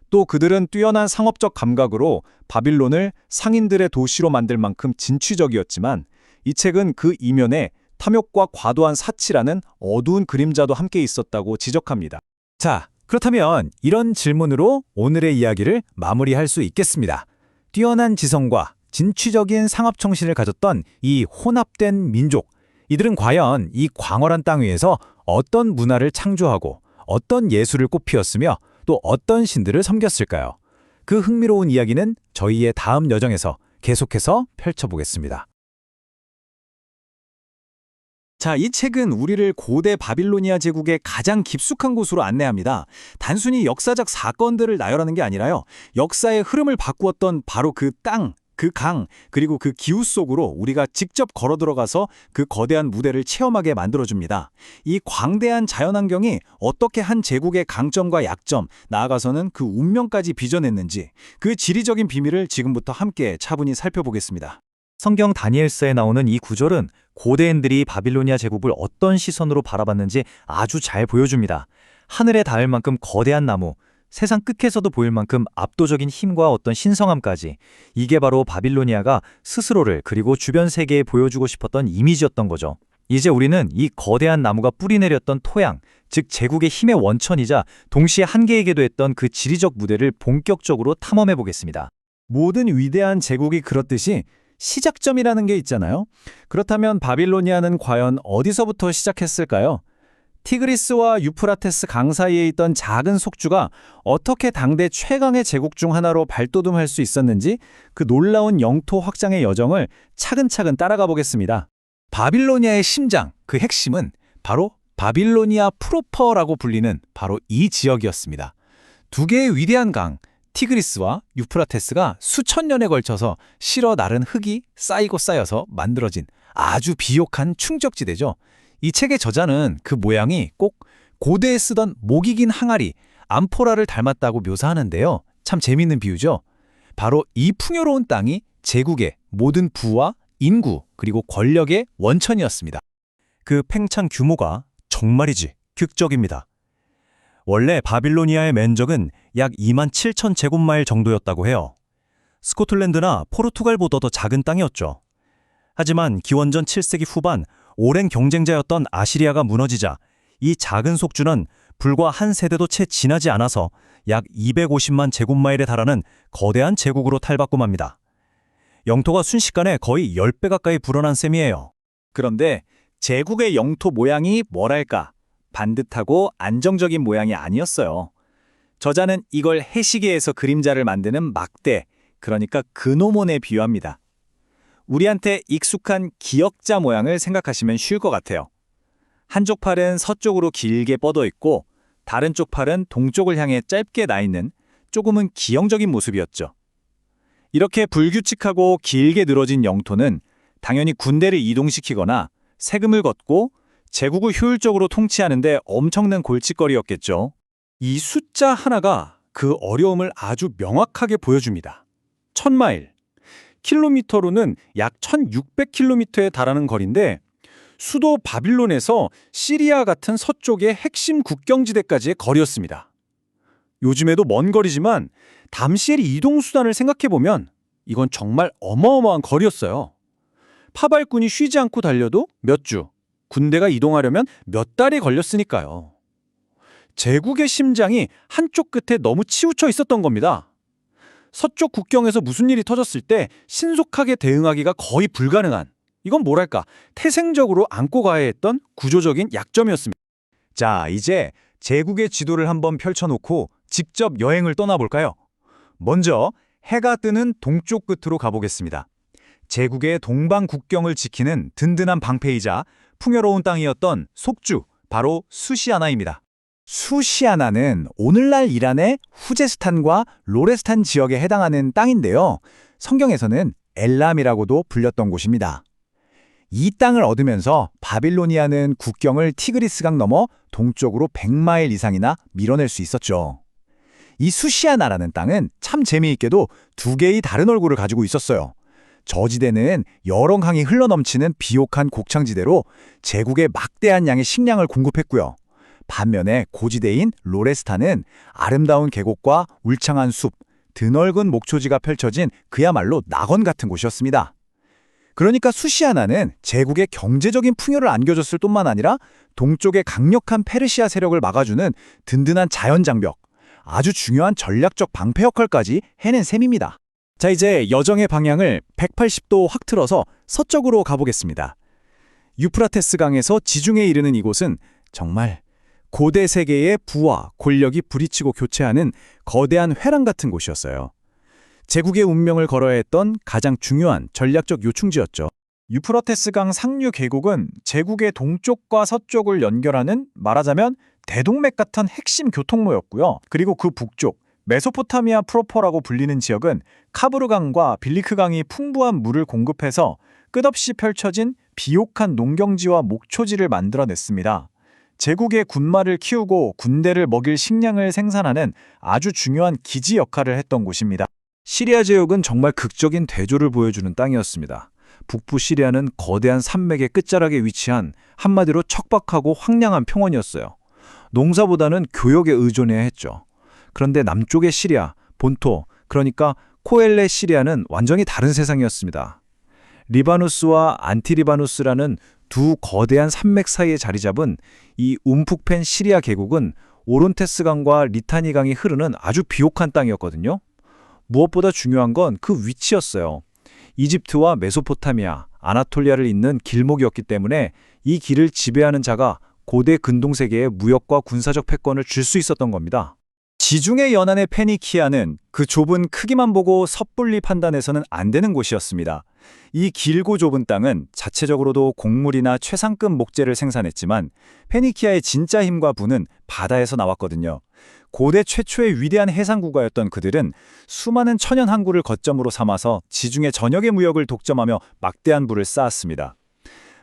Speaker 3: 또 그들은 뛰어난 상업적 감각으로 바빌론을 상인들의 도시로 만들 만큼 진취적이었지만 이 책은 그 이면에 탐욕과 과도한 사치라는 어두운 그림자도 함께 있었다고 지적합니다.
Speaker 1: 자, 그렇다면 이런 질문으로 오늘의 이야기를 마무리할 수 있겠습니다. 뛰어난 지성과 진취적인 상업 정신을 가졌던 이 혼합된 민족, 이들은 과연 이 광활한 땅 위에서 어떤 문화를 창조하고 어떤 예술을 꽃피웠으며 또 어떤 신들을 섬겼을까요? 그 흥미로운 이야기는 저희의 다음 여정에서 계속해서 펼쳐보겠습니다. 자, 이 책은 우리를 고대 바빌로니아 제국의 가장 깊숙한 곳으로 안내합니다. 단순히 역사적 사건들을 나열하는 게 아니라요. 역사의 흐름을 바꾸었던 바로 그 땅, 그 강, 그리고 그 기후 속으로 우리가 직접 걸어 들어가서 그 거대한 무대를 체험하게 만들어줍니다. 이 광대한 자연환경이 어떻게 한 제국의 강점과 약점, 나아가서는 그 운명까지 빚어냈는지 그 지리적인 비밀을 지금부터 함께 차분히 살펴보겠습니다. 성경 다니엘서에 나오는 이 구절은 고대인들이 바빌로니아 제국을 어떤 시선으로 바라봤는지 아주 잘 보여줍니다. 하늘에 닿을 만큼 거대한 나무, 세상 끝에서도 보일 만큼 압도적인 힘과 어떤 신성함까지, 이게 바로 바빌로니아가 스스로를 그리고 주변 세계에 보여주고 싶었던 이미지였던 거죠. 이제 우리는 이 거대한 나무가 뿌리내렸던 토양, 즉 제국의 힘의 원천이자 동시에 한계이기도 했던 그 지리적 무대를 본격적으로 탐험해 보겠습니다. 모든 위대한 제국이 그렇듯이 시작점이라는 게 있잖아요. 그렇다면 바빌로니아는 과연 어디서부터 시작했을까요? 티그리스와 유프라테스 강 사이에 있던 작은 속주가 어떻게 당대 최강의 제국 중 하나로 발돋움할 수 있었는지 그 놀라운 영토 확장의 여정을 차근차근 따라가 보겠습니다. 바빌로니아의 심장, 그 핵심은 바로
Speaker 3: 바빌로니아 프로퍼라고 불리는 바로 이 지역이었습니다. 두 개의 위대한 강, 티그리스와 유프라테스가 수천 년에 걸쳐서 실어 나른 흙이 쌓이고 쌓여서 만들어진 아주 비옥한 충적지대죠. 이 책의 저자는 그 모양이 꼭 고대에 쓰던 목이 긴 항아리, 암포라를 닮았다고 묘사하는데요. 참 재미있는 비유죠. 바로 이 풍요로운 땅이 제국의 모든 부와 인구 그리고 권력의 원천이었습니다.
Speaker 6: 그 팽창 규모가 정말이지 극적입니다. 원래 바빌로니아의 면적은 약 27,000 제곱마일 정도였다고 해요. 스코틀랜드나 포르투갈보다 더 작은 땅이었죠. 하지만 기원전 7세기 후반 오랜 경쟁자였던 아시리아가 무너지자 이 작은 속주는 불과 한 세대도 채 지나지 않아서 약 250만 제곱마일에 달하는 거대한 제국으로 탈바꿈 합니다. 영토가 순식간에 거의 10배 가까이 불어난 셈이에요.
Speaker 2: 그런데 제국의 영토 모양이 뭐랄까 반듯하고 안정적인 모양이 아니었어요. 저자는 이걸 해시계에서 그림자를 만드는 막대, 그러니까 그노몬에 비유합니다. 우리한테 익숙한 기역자 모양을 생각하시면 쉬울 것 같아요. 한쪽 팔은 서쪽으로 길게 뻗어 있고 다른 쪽 팔은 동쪽을 향해 짧게 나 있는 조금은 기형적인 모습이었죠. 이렇게 불규칙하고 길게 늘어진 영토는 당연히 군대를 이동시키거나 세금을 걷고 제국을 효율적으로 통치하는 데 엄청난 골칫거리였겠죠.
Speaker 4: 이 숫자 하나가 그 어려움을 아주 명확하게 보여줍니다. 1000마일. 킬로미터로는 약 1600km에 달하는 거리인데 수도 바빌론에서 시리아 같은 서쪽의 핵심 국경지대까지의 거리였습니다. 요즘에도 먼 거리지만 당시의 이동수단을 생각해보면 이건 정말 어마어마한 거리였어요. 파발꾼이 쉬지 않고 달려도 몇 주, 군대가 이동하려면 몇 달이 걸렸으니까요. 제국의 심장이 한쪽 끝에 너무 치우쳐 있었던 겁니다. 서쪽 국경에서 무슨 일이 터졌을 때 신속하게 대응하기가 거의 불가능한, 이건 뭐랄까 태생적으로 안고 가야 했던 구조적인 약점이었습니다.
Speaker 2: 자, 이제 제국의 지도를 한번 펼쳐놓고 직접 여행을 떠나볼까요? 먼저 해가 뜨는 동쪽 끝으로 가보겠습니다. 제국의 동방 국경을 지키는 든든한 방패이자 풍요로운 땅이었던 속주, 바로 수시아나입니다. 수시아나는 오늘날 이란의 후제스탄과 로레스탄 지역에 해당하는 땅인데요. 성경에서는 엘람이라고도 불렸던 곳입니다. 이 땅을 얻으면서 바빌로니아는 국경을 티그리스강 넘어 동쪽으로 100마일 이상이나 밀어낼 수 있었죠. 이 수시아나라는 땅은 참 재미있게도 두 개의 다른 얼굴을 가지고 있었어요. 저지대는 여러 강이 흘러넘치는 비옥한 곡창지대로 제국에 막대한 양의 식량을 공급했고요. 반면에 고지대인 로레스탄은 아름다운 계곡과 울창한 숲, 드넓은 목초지가 펼쳐진 그야말로 낙원 같은 곳이었습니다. 그러니까 수시아나는 제국의 경제적인 풍요를 안겨줬을 뿐만 아니라 동쪽의 강력한 페르시아 세력을 막아주는 든든한 자연장벽, 아주 중요한 전략적 방패 역할까지 해낸 셈입니다. 자, 이제 여정의 방향을 180도 확 틀어서 서쪽으로 가보겠습니다. 유프라테스 강에서 지중해에 이르는 이곳은 정말 고대 세계의 부와 권력이 부딪히고 교체하는 거대한 회랑 같은 곳이었어요. 제국의 운명을 걸어야 했던 가장 중요한 전략적 요충지였죠. 유프라테스 강 상류 계곡은 제국의 동쪽과 서쪽을 연결하는 말하자면 대동맥 같은 핵심 교통로였고요. 그리고 그 북쪽, 메소포타미아 프로퍼라고 불리는 지역은 카브르 강과 빌리크 강이 풍부한 물을 공급해서 끝없이 펼쳐진 비옥한 농경지와 목초지를 만들어냈습니다. 제국의 군마를 키우고 군대를 먹일 식량을 생산하는 아주 중요한 기지 역할을 했던 곳입니다.
Speaker 3: 시리아 제국은 정말 극적인 대조를 보여주는 땅이었습니다. 북부 시리아는 거대한 산맥의 끝자락에 위치한 한마디로 척박하고 황량한 평원이었어요. 농사보다는 교역에 의존해야 했죠. 그런데 남쪽의 시리아, 본토, 그러니까 코엘레 시리아는 완전히 다른 세상이었습니다. 리바누스와 안티리바누스라는 두 거대한 산맥 사이에 자리 잡은 이 움푹팬 시리아 계곡은 오론테스 강과 리타니 강이 흐르는 아주 비옥한 땅이었거든요. 무엇보다 중요한 건 그 위치였어요. 이집트와 메소포타미아, 아나톨리아를 잇는 길목이었기 때문에 이 길을 지배하는 자가 고대 근동세계에 무역과 군사적 패권을 줄 수 있었던 겁니다.
Speaker 2: 지중해 연안의 페니키아는 그 좁은 크기만 보고 섣불리 판단해서는 안 되는 곳이었습니다. 이 길고 좁은 땅은 자체적으로도 곡물이나 최상급 목재를 생산했지만 페니키아의 진짜 힘과 부는 바다에서 나왔거든요. 고대 최초의 위대한 해상국가였던 그들은 수많은 천연 항구를 거점으로 삼아서 지중해 전역의 무역을 독점하며 막대한 부를 쌓았습니다.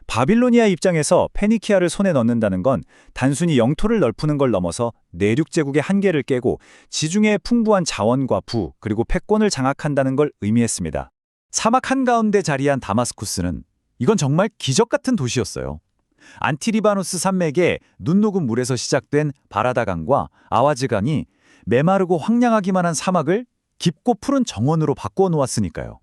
Speaker 2: 바빌로니아 입장에서 페니키아를 손에 넣는다는 건 단순히 영토를 넓히는 걸 넘어서 내륙 제국의 한계를 깨고 지중해의 풍부한 자원과 부, 그리고 패권을 장악한다는 걸 의미했습니다. 사막 한가운데 자리한 다마스쿠스는 이건 정말 기적 같은 도시였어요. 안티리바누스 산맥에 눈 녹은 물에서 시작된 바라다강과 아와즈강이 메마르고 황량하기만 한 사막을 깊고 푸른 정원으로 바꾸어 놓았으니까요.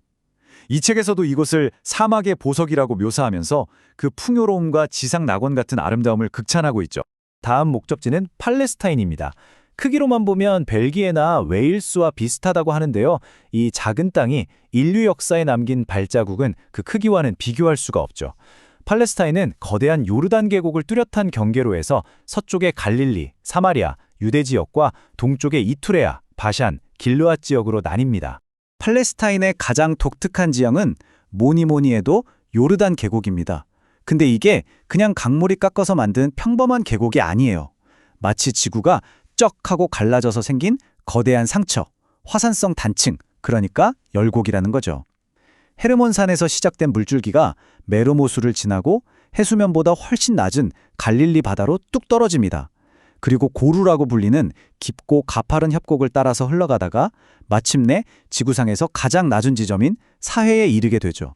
Speaker 2: 이 책에서도 이곳을 사막의 보석이라고 묘사하면서 그 풍요로움과 지상 낙원 같은 아름다움을 극찬하고 있죠.
Speaker 5: 다음 목적지는 팔레스타인입니다. 크기로만 보면 벨기에나 웨일스와 비슷하다고 하는데요. 이 작은 땅이 인류 역사에 남긴 발자국은 그 크기와는 비교할 수가 없죠. 팔레스타인은 거대한 요르단 계곡을 뚜렷한 경계로 해서 서쪽의 갈릴리, 사마리아, 유대 지역과 동쪽의 이투레아, 바샨, 길르앗 지역으로 나뉩니다.
Speaker 2: 팔레스타인의 가장 독특한 지형은 뭐니 해도 요르단 계곡입니다. 근데 이게 그냥 강물이 깎아서 만든 평범한 계곡이 아니에요. 마치 지구가 쩍 하고 갈라져서 생긴 거대한 상처, 화산성 단층, 그러니까 열곡이라는 거죠. 헤르몬산에서 시작된 물줄기가 메로모수를 지나고 해수면보다 훨씬 낮은 갈릴리 바다로 뚝 떨어집니다. 그리고 고루라고 불리는 깊고 가파른 협곡을 따라서 흘러가다가 마침내 지구상에서 가장 낮은 지점인 사해에 이르게 되죠.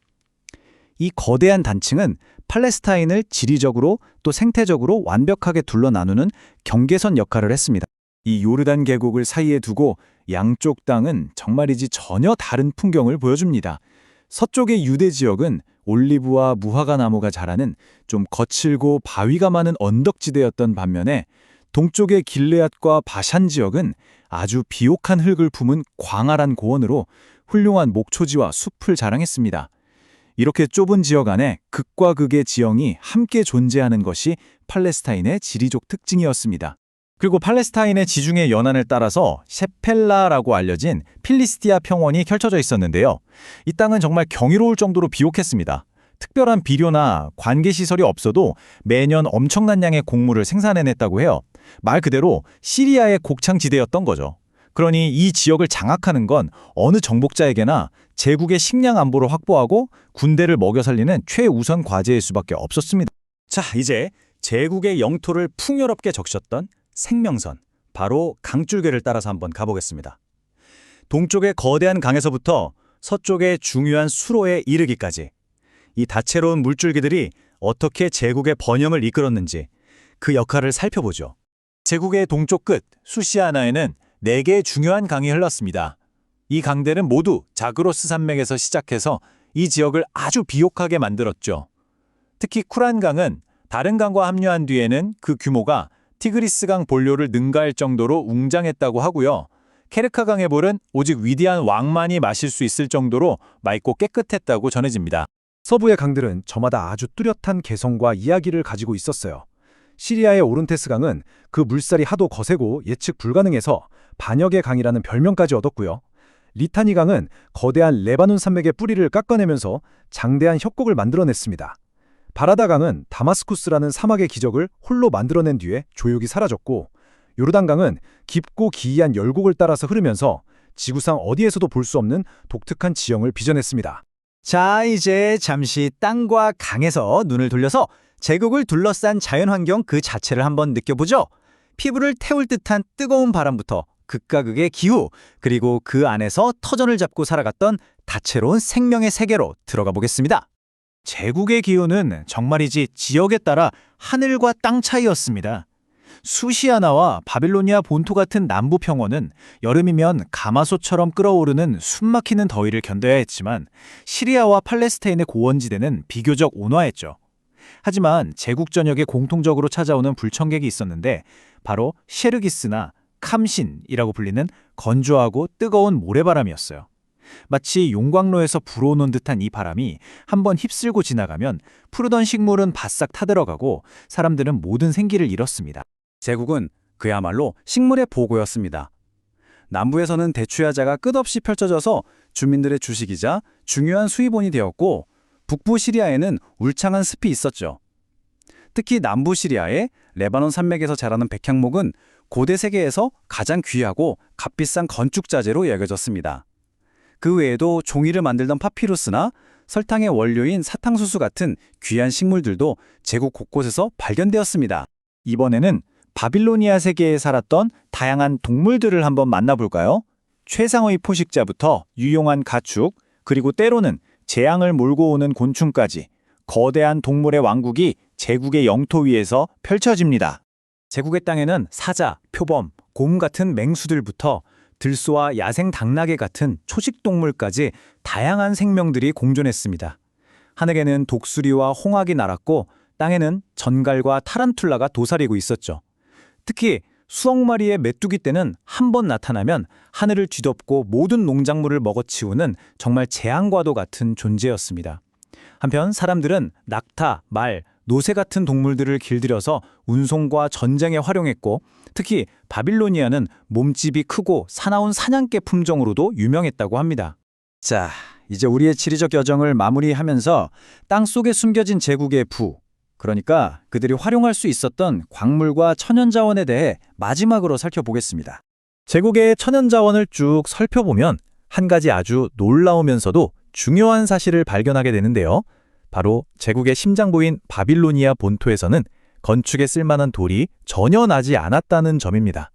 Speaker 2: 이 거대한 단층은 팔레스타인을 지리적으로 또 생태적으로 완벽하게 둘러 나누는 경계선 역할을 했습니다. 이 요르단 계곡을 사이에 두고 양쪽 땅은 정말이지 전혀 다른 풍경을 보여줍니다. 서쪽의 유대 지역은 올리브와 무화과 나무가 자라는 좀 거칠고 바위가 많은 언덕지대였던 반면에 동쪽의 길르앗과 바샨 지역은 아주 비옥한 흙을 품은 광활한 고원으로 훌륭한 목초지와 숲을 자랑했습니다. 이렇게 좁은 지역 안에 극과 극의 지형이 함께 존재하는 것이 팔레스타인의 지리적 특징이었습니다.
Speaker 5: 그리고 팔레스타인의 지중해 연안을 따라서 셰펠라라고 알려진 필리스티아 평원이 펼쳐져 있었는데요. 이 땅은 정말 경이로울 정도로 비옥했습니다. 특별한 비료나 관계시설이 없어도 매년 엄청난 양의 곡물을 생산해냈다고 해요. 말 그대로 시리아의 곡창지대였던 거죠. 그러니 이 지역을 장악하는 건 어느 정복자에게나 제국의 식량 안보를 확보하고 군대를 먹여 살리는 최우선 과제일 수밖에 없었습니다.
Speaker 1: 자, 이제 제국의 영토를 풍요롭게 적셨던 생명선, 바로 강줄기를 따라서 한번 가보겠습니다. 동쪽의 거대한 강에서부터 서쪽의 중요한 수로에 이르기까지 이 다채로운 물줄기들이 어떻게 제국의 번영을 이끌었는지 그 역할을 살펴보죠. 제국의 동쪽 끝 수시아나에는 4개의 중요한 강이 흘렀습니다. 이 강들은 모두 자그로스 산맥에서 시작해서 이 지역을 아주 비옥하게 만들었죠. 특히 쿠란 강은 다른 강과 합류한 뒤에는 그 규모가 티그리스강 본료를 능가할 정도로 웅장했다고 하고요. 케르카 강의 볼은 오직 위대한 왕만이 마실 수 있을 정도로 맑고 깨끗했다고 전해집니다.
Speaker 3: 서부의 강들은 저마다 아주 뚜렷한 개성과 이야기를 가지고 있었어요. 시리아의 오른테스 강은 그 물살이 하도 거세고 예측 불가능해서 반역의 강이라는 별명까지 얻었고요. 리타니 강은 거대한 레바논 산맥의 뿌리를 깎아내면서 장대한 협곡을 만들어냈습니다. 바라다 강은 다마스쿠스라는 사막의 기적을 홀로 만들어낸 뒤에 조용히 사라졌고, 요르단 강은 깊고 기이한 열곡을 따라서 흐르면서 지구상 어디에서도 볼 수 없는 독특한 지형을 빚어냈습니다.
Speaker 1: 자, 이제 잠시 땅과 강에서 눈을 돌려서 제국을 둘러싼 자연환경 그 자체를 한번 느껴보죠. 피부를 태울 듯한 뜨거운 바람부터 극과 극의 기후, 그리고 그 안에서 터전을 잡고 살아갔던 다채로운 생명의 세계로 들어가 보겠습니다. 제국의 기후는 정말이지 지역에 따라 하늘과 땅 차이였습니다. 수시아나와 바빌로니아 본토 같은 남부 평원은 여름이면 가마솥처럼 끓어오르는 숨막히는 더위를 견뎌야 했지만, 시리아와 팔레스타인의 고원지대는 비교적 온화했죠. 하지만 제국 전역에 공통적으로 찾아오는 불청객이 있었는데, 바로 셰르기스나 캄신이라고 불리는 건조하고 뜨거운 모래바람이었어요. 마치 용광로에서 불어오는 듯한 이 바람이 한번 휩쓸고 지나가면 푸르던 식물은 바싹 타들어가고 사람들은 모든 생기를 잃었습니다. 제국은 그야말로 식물의 보고였습니다.
Speaker 4: 남부에서는 대추야자가 끝없이 펼쳐져서 주민들의 주식이자 중요한 수입원이 되었고 북부 시리아에는 울창한 습이 있었죠. 특히 남부 시리아의 레바논 산맥에서 자라는 백향목은 고대 세계에서 가장 귀하고 값비싼 건축자재로 여겨졌습니다. 그 외에도 종이를 만들던 파피루스나 설탕의 원료인 사탕수수 같은 귀한 식물들도 제국 곳곳에서 발견되었습니다.
Speaker 2: 이번에는 바빌로니아 세계에 살았던 다양한 동물들을 한번 만나볼까요? 최상의 포식자부터 유용한 가축, 그리고 때로는 재앙을 몰고 오는 곤충까지 거대한 동물의 왕국이 제국의 영토 위에서 펼쳐집니다.
Speaker 1: 제국의 땅에는 사자, 표범, 곰 같은 맹수들부터 들소와 야생 당나귀 같은 초식동물까지 다양한 생명들이 공존했습니다. 하늘에는 독수리와 홍학이 날았고 땅에는 전갈과 타란툴라가 도사리고 있었죠. 특히 수억 마리의 메뚜기 떼는 한 번 나타나면 하늘을 뒤덮고 모든 농작물을 먹어치우는 정말 재앙과도 같은 존재였습니다. 한편 사람들은 낙타, 말, 노새 같은 동물들을 길들여서 운송과 전쟁에 활용했고 특히 바빌로니아는 몸집이 크고 사나운 사냥개 품종으로도 유명했다고 합니다.
Speaker 4: 자, 이제 우리의 지리적 여정을 마무리하면서 땅 속에 숨겨진 제국의 부, 그러니까 그들이 활용할 수 있었던 광물과 천연자원에 대해 마지막으로 살펴보겠습니다.
Speaker 3: 제국의 천연자원을 쭉 살펴보면 한 가지 아주 놀라우면서도 중요한 사실을 발견하게 되는데요. 바로 제국의 심장부인 바빌로니아 본토에서는 건축에 쓸만한 돌이 전혀 나지 않았다는 점입니다.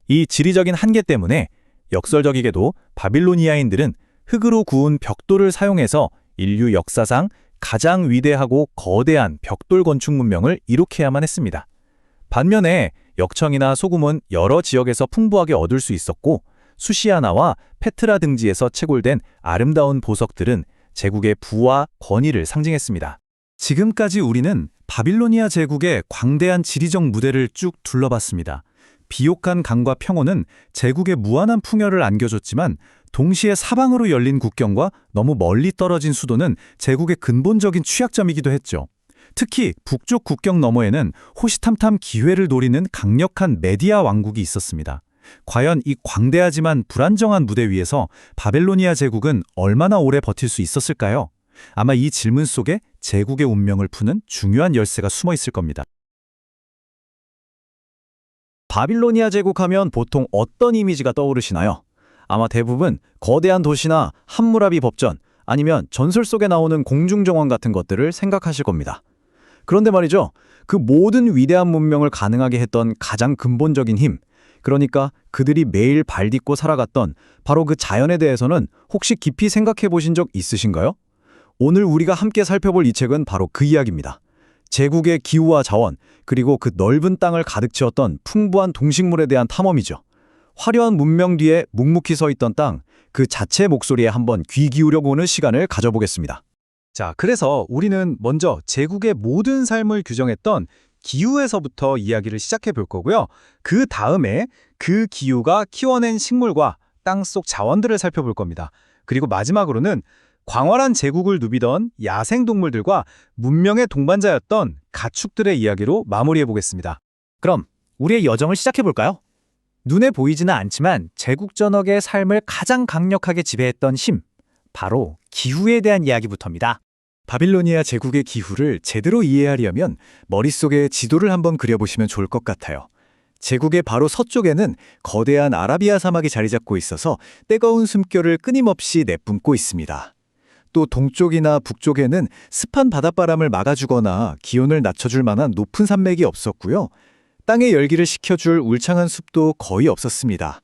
Speaker 3: 이 지리적인 한계 때문에 역설적이게도 바빌로니아인들은 흙으로 구운 벽돌을 사용해서 인류 역사상 가장 위대하고 거대한 벽돌 건축 문명을 이룩해야만 했습니다. 반면에 역청이나 소금은 여러 지역에서 풍부하게 얻을 수 있었고 수시아나와 페트라 등지에서 채굴된 아름다운 보석들은 제국의 부와 권위를 상징했습니다.
Speaker 1: 지금까지 우리는 바빌로니아 제국의 광대한 지리적 무대를 쭉 둘러봤습니다. 비옥한 강과 평원은 제국의 무한한 풍요를 안겨줬지만 동시에 사방으로 열린 국경과 너무 멀리 떨어진 수도는 제국의 근본적인 취약점이기도 했죠. 특히 북쪽 국경 너머에는 호시탐탐 기회를 노리는 강력한 메디아 왕국이 있었습니다. 과연 이 광대하지만 불안정한 무대 위에서 바빌로니아 제국은 얼마나 오래 버틸 수 있었을까요? 아마 이 질문 속에 제국의 운명을 푸는 중요한 열쇠가 숨어 있을 겁니다.
Speaker 3: 바빌로니아 제국하면 보통 어떤 이미지가 떠오르시나요? 아마 대부분 거대한 도시나 함무라비 법전 아니면 전설 속에 나오는 공중정원 같은 것들을 생각하실 겁니다. 그런데 말이죠. 그 모든 위대한 문명을 가능하게 했던 가장 근본적인 힘, 그러니까 그들이 매일 발딛고 살아갔던 바로 그 자연에 대해서는 혹시 깊이 생각해 보신 적 있으신가요? 오늘 우리가 함께 살펴볼 이 책은 바로 그 이야기입니다. 제국의 기후와 자원, 그리고 그 넓은 땅을 가득 채웠던 풍부한 동식물에 대한 탐험이죠. 화려한 문명 뒤에 묵묵히 서 있던 땅, 그 자체의 목소리에 한번 귀 기울여 보는 시간을 가져보겠습니다.
Speaker 1: 자, 그래서 우리는 먼저 제국의 모든 삶을 규정했던 기후에서부터 이야기를 시작해 볼 거고요. 그 다음에 그 기후가 키워낸 식물과 땅속 자원들을 살펴볼 겁니다. 그리고 마지막으로는 광활한 제국을 누비던 야생동물들과 문명의 동반자였던 가축들의 이야기로 마무리해 보겠습니다. 그럼 우리의 여정을 시작해 볼까요? 눈에 보이지는 않지만 제국 전역의 삶을 가장 강력하게 지배했던 힘, 바로 기후에 대한 이야기부터입니다.
Speaker 3: 바빌로니아 제국의 기후를 제대로 이해하려면 머릿속에 지도를 한번 그려보시면 좋을 것 같아요. 제국의 바로 서쪽에는 거대한 아라비아 사막이 자리 잡고 있어서 뜨거운 숨결을 끊임없이 내뿜고 있습니다. 또 동쪽이나 북쪽에는 습한 바닷바람을 막아주거나 기온을 낮춰줄 만한 높은 산맥이 없었고요. 땅의 열기를 식혀줄 울창한 숲도 거의 없었습니다.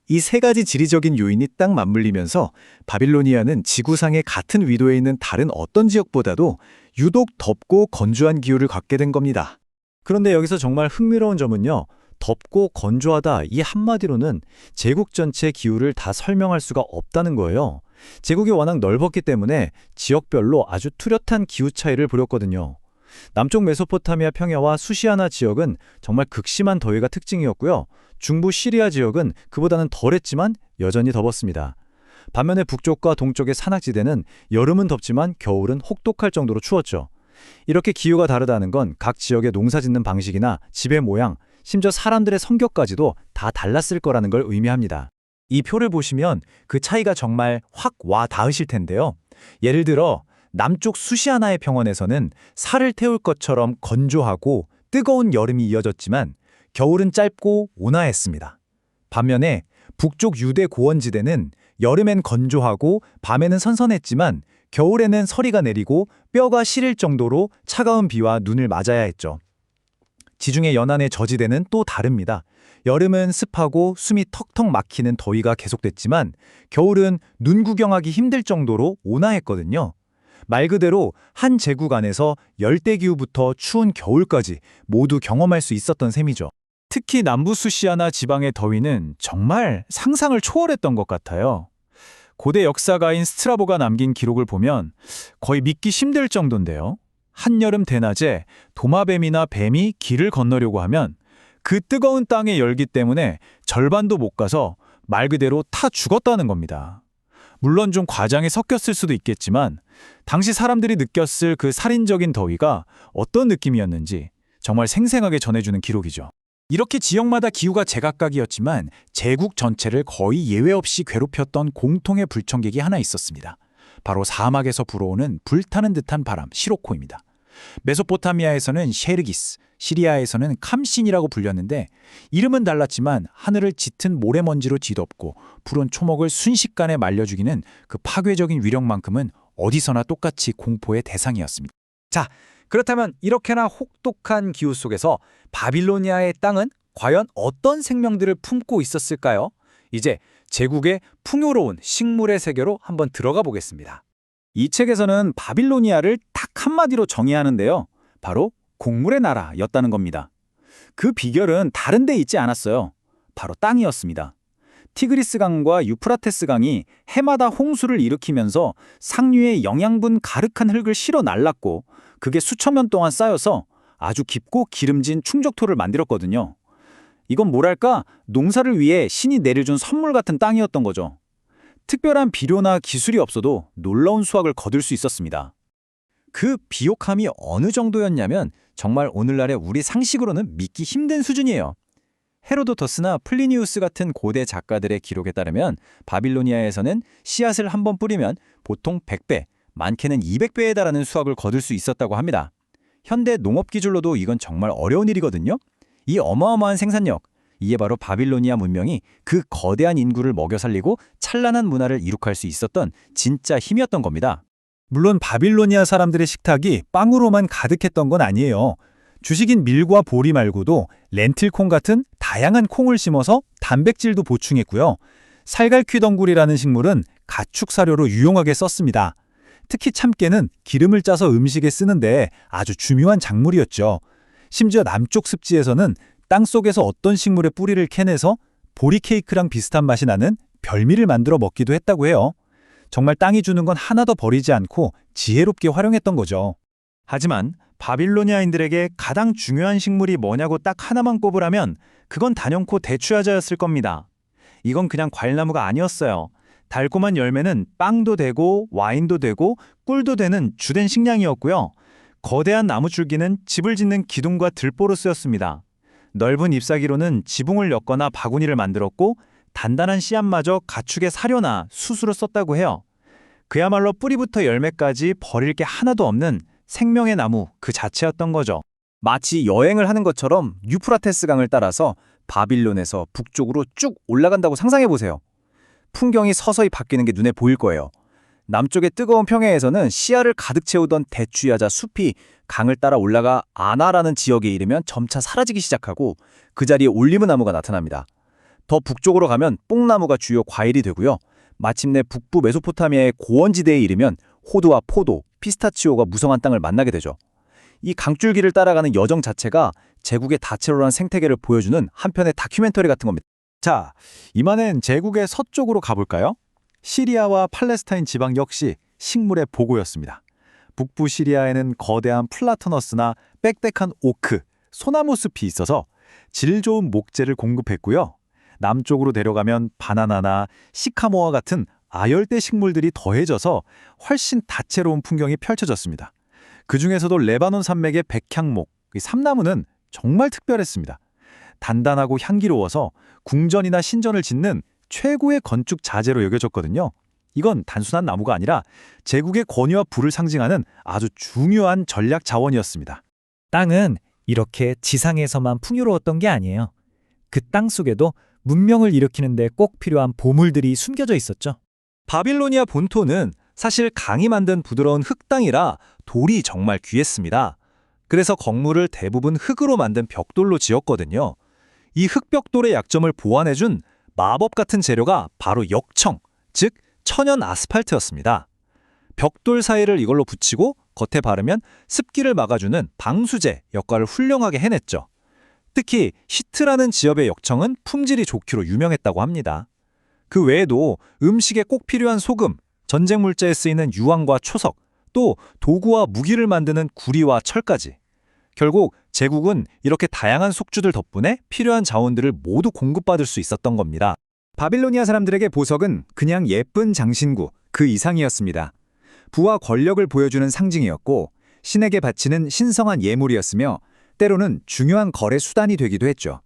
Speaker 3: 이 세 가지 지리적인 요인이 딱 맞물리면서 바빌로니아는 지구상의 같은 위도에 있는 다른 어떤 지역보다도 유독 덥고 건조한 기후를 갖게 된 겁니다.
Speaker 1: 그런데 여기서 정말 흥미로운 점은요. 덥고 건조하다 이 한마디로는 제국 전체 기후를 다 설명할 수가 없다는 거예요. 제국이 워낙 넓었기 때문에 지역별로 아주 뚜렷한 기후 차이를 보였거든요. 남쪽 메소포타미아 평야와 수시아나 지역은 정말 극심한 더위가 특징이었고요. 중부 시리아 지역은 그보다는 덜했지만 여전히 더웠습니다. 반면에 북쪽과 동쪽의 산악지대는 여름은 덥지만 겨울은 혹독할 정도로 추웠죠. 이렇게 기후가 다르다는 건 각 지역의 농사짓는 방식이나 집의 모양, 심지어 사람들의 성격까지도 다 달랐을 거라는 걸 의미합니다.
Speaker 2: 이 표를 보시면 그 차이가 정말 확 와 닿으실 텐데요. 예를 들어 남쪽 수시아나의 평원에서는 살을 태울 것처럼 건조하고 뜨거운 여름이 이어졌지만 겨울은 짧고 온화했습니다. 반면에 북쪽 유대 고원지대는 여름엔 건조하고 밤에는 선선했지만 겨울에는 서리가 내리고 뼈가 시릴 정도로 차가운 비와 눈을 맞아야 했죠. 지중해 연안의 저지대는 또 다릅니다. 여름은 습하고 숨이 턱턱 막히는 더위가 계속됐지만 겨울은 눈 구경하기 힘들 정도로 온화했거든요. 말 그대로 한 제국 안에서 열대기후부터 추운 겨울까지 모두 경험할 수 있었던 셈이죠.
Speaker 1: 특히 남부 수시아나 지방의 더위는 정말 상상을 초월했던 것 같아요. 고대 역사가인 스트라보가 남긴 기록을 보면 거의 믿기 힘들 정도인데요. 한여름 대낮에 도마뱀이나 뱀이 길을 건너려고 하면 그 뜨거운 땅의 열기 때문에 절반도 못 가서 말 그대로 타 죽었다는 겁니다. 물론 좀 과장이 섞였을 수도 있겠지만 당시 사람들이 느꼈을 그 살인적인 더위가 어떤 느낌이었는지 정말 생생하게 전해주는 기록이죠. 이렇게 지역마다 기후가 제각각이었지만 제국 전체를 거의 예외 없이 괴롭혔던 공통의 불청객이 하나 있었습니다. 바로 사막에서 불어오는 불타는 듯한 바람, 시로코입니다. 메소포타미아에서는 셰르기스, 시리아에서는 캄신이라고 불렸는데 이름은 달랐지만 하늘을 짙은 모래먼지로 뒤덮고 푸른 초목을 순식간에 말려 죽이는 그 파괴적인 위력만큼은 어디서나 똑같이 공포의 대상이었습니다.
Speaker 5: 자, 그렇다면 이렇게나 혹독한 기후 속에서 바빌로니아의 땅은 과연 어떤 생명들을 품고 있었을까요? 이제 제국의 풍요로운 식물의 세계로 한번 들어가 보겠습니다.
Speaker 1: 이 책에서는 바빌로니아를 딱 한마디로 정의하는데요. 바로 곡물의 나라였다는 겁니다. 그 비결은 다른 데 있지 않았어요. 바로 땅이었습니다. 티그리스 강과 유프라테스 강이 해마다 홍수를 일으키면서 상류에 영양분 가득한 흙을 실어 날랐고 그게 수천 년 동안 쌓여서 아주 깊고 기름진 충적토를 만들었거든요. 이건 뭐랄까 농사를 위해 신이 내려준 선물 같은 땅이었던 거죠. 특별한 비료나 기술이 없어도 놀라운 수확을 거둘 수 있었습니다.
Speaker 5: 그 비옥함이 어느 정도였냐면 정말 오늘날의 우리 상식으로는 믿기 힘든 수준이에요. 헤로도터스나 플리니우스 같은 고대 작가들의 기록에 따르면 바빌로니아에서는 씨앗을 한번 뿌리면 보통 100배, 많게는 200배에 달하는 수확을 거둘 수 있었다고 합니다. 현대 농업 기술로도 이건 정말 어려운 일이거든요. 이 어마어마한 생산력, 이게 바로 바빌로니아 문명이 그 거대한 인구를 먹여 살리고 찬란한 문화를 이룩할 수 있었던 진짜 힘이었던 겁니다.
Speaker 1: 물론 바빌로니아 사람들의 식탁이 빵으로만 가득했던 건 아니에요. 주식인 밀과 보리 말고도 렌틸콩 같은 다양한 콩을 심어서 단백질도 보충했고요. 살갈퀴덩굴이라는 식물은 가축 사료로 유용하게 썼습니다. 특히 참깨는 기름을 짜서 음식에 쓰는데 아주 중요한 작물이었죠. 심지어 남쪽 습지에서는 땅속에서 어떤 식물의 뿌리를 캐내서 보리 케이크랑 비슷한 맛이 나는 별미를 만들어 먹기도 했다고 해요. 정말 땅이 주는 건 하나도 버리지 않고 지혜롭게 활용했던 거죠.
Speaker 2: 하지만 바빌로니아인들에게 가장 중요한 식물이 뭐냐고 딱 하나만 꼽으라면 그건 단연코 대추야자였을 겁니다. 이건 그냥 과일나무가 아니었어요. 달콤한 열매는 빵도 되고 와인도 되고 꿀도 되는 주된 식량이었고요. 거대한 나무줄기는 집을 짓는 기둥과 들보로 쓰였습니다. 넓은 잎사귀로는 지붕을 엮거나 바구니를 만들었고 단단한 씨앗마저 가축의 사료나 수수로 썼다고 해요. 그야말로 뿌리부터 열매까지 버릴 게 하나도 없는 생명의 나무 그 자체였던 거죠.
Speaker 5: 마치 여행을 하는 것처럼 유프라테스 강을 따라서 바빌론에서 북쪽으로 쭉 올라간다고 상상해 보세요. 풍경이 서서히 바뀌는 게 눈에 보일 거예요. 남쪽의 뜨거운 평야에서는 씨알을 가득 채우던 대추야자 숲이 강을 따라 올라가 아나라는 지역에 이르면 점차 사라지기 시작하고 그 자리에 올리브나무가 나타납니다. 더 북쪽으로 가면 뽕나무가 주요 과일이 되고요. 마침내 북부 메소포타미아의 고원지대에 이르면 호두와 포도, 피스타치오가 무성한 땅을 만나게 되죠. 이 강줄기를 따라가는 여정 자체가 제국의 다채로운 생태계를 보여주는 한편의 다큐멘터리 같은 겁니다.
Speaker 1: 자, 이번엔 제국의 서쪽으로 가볼까요? 시리아와 팔레스타인 지방 역시 식물의 보고였습니다. 북부 시리아에는 거대한 플라터너스나 빽빽한 오크, 소나무 숲이 있어서 질 좋은 목재를 공급했고요. 남쪽으로 내려가면 바나나나 시카모아 같은 아열대 식물들이 더해져서 훨씬 다채로운 풍경이 펼쳐졌습니다. 그 중에서도 레바논 산맥의 백향목, 이 삼나무는 정말 특별했습니다. 단단하고 향기로워서 궁전이나 신전을 짓는
Speaker 3: 최고의 건축 자재로 여겨졌거든요. 이건 단순한 나무가 아니라 제국의 권위와 부를 상징하는 아주 중요한 전략 자원이었습니다.
Speaker 5: 땅은 이렇게 지상에서만 풍요로웠던 게 아니에요. 그 땅 속에도 문명을 일으키는데 꼭 필요한 보물들이 숨겨져 있었죠.
Speaker 3: 바빌로니아 본토는 사실 강이 만든 부드러운 흙땅이라 돌이 정말 귀했습니다. 그래서 건물을 대부분 흙으로 만든 벽돌로 지었거든요. 이 흙벽돌의 약점을 보완해준 마법 같은 재료가 바로 역청, 즉 천연 아스팔트였습니다. 벽돌 사이를 이걸로 붙이고 겉에 바르면 습기를 막아주는 방수제 역할을 훌륭하게 해냈죠. 특히 시트라는 지역의 역청은 품질이 좋기로 유명했다고 합니다. 그 외에도 음식에 꼭 필요한 소금, 전쟁 물자에 쓰이는 유황과 초석, 또 도구와 무기를 만드는 구리와 철까지. 결국 제국은 이렇게 다양한 속주들 덕분에 필요한 자원들을 모두 공급받을 수 있었던 겁니다.
Speaker 2: 바빌로니아 사람들에게 보석은 그냥 예쁜 장신구, 그 이상이었습니다. 부와 권력을 보여주는 상징이었고 신에게 바치는 신성한 예물이었으며 때로는 중요한 거래 수단이 되기도 했죠.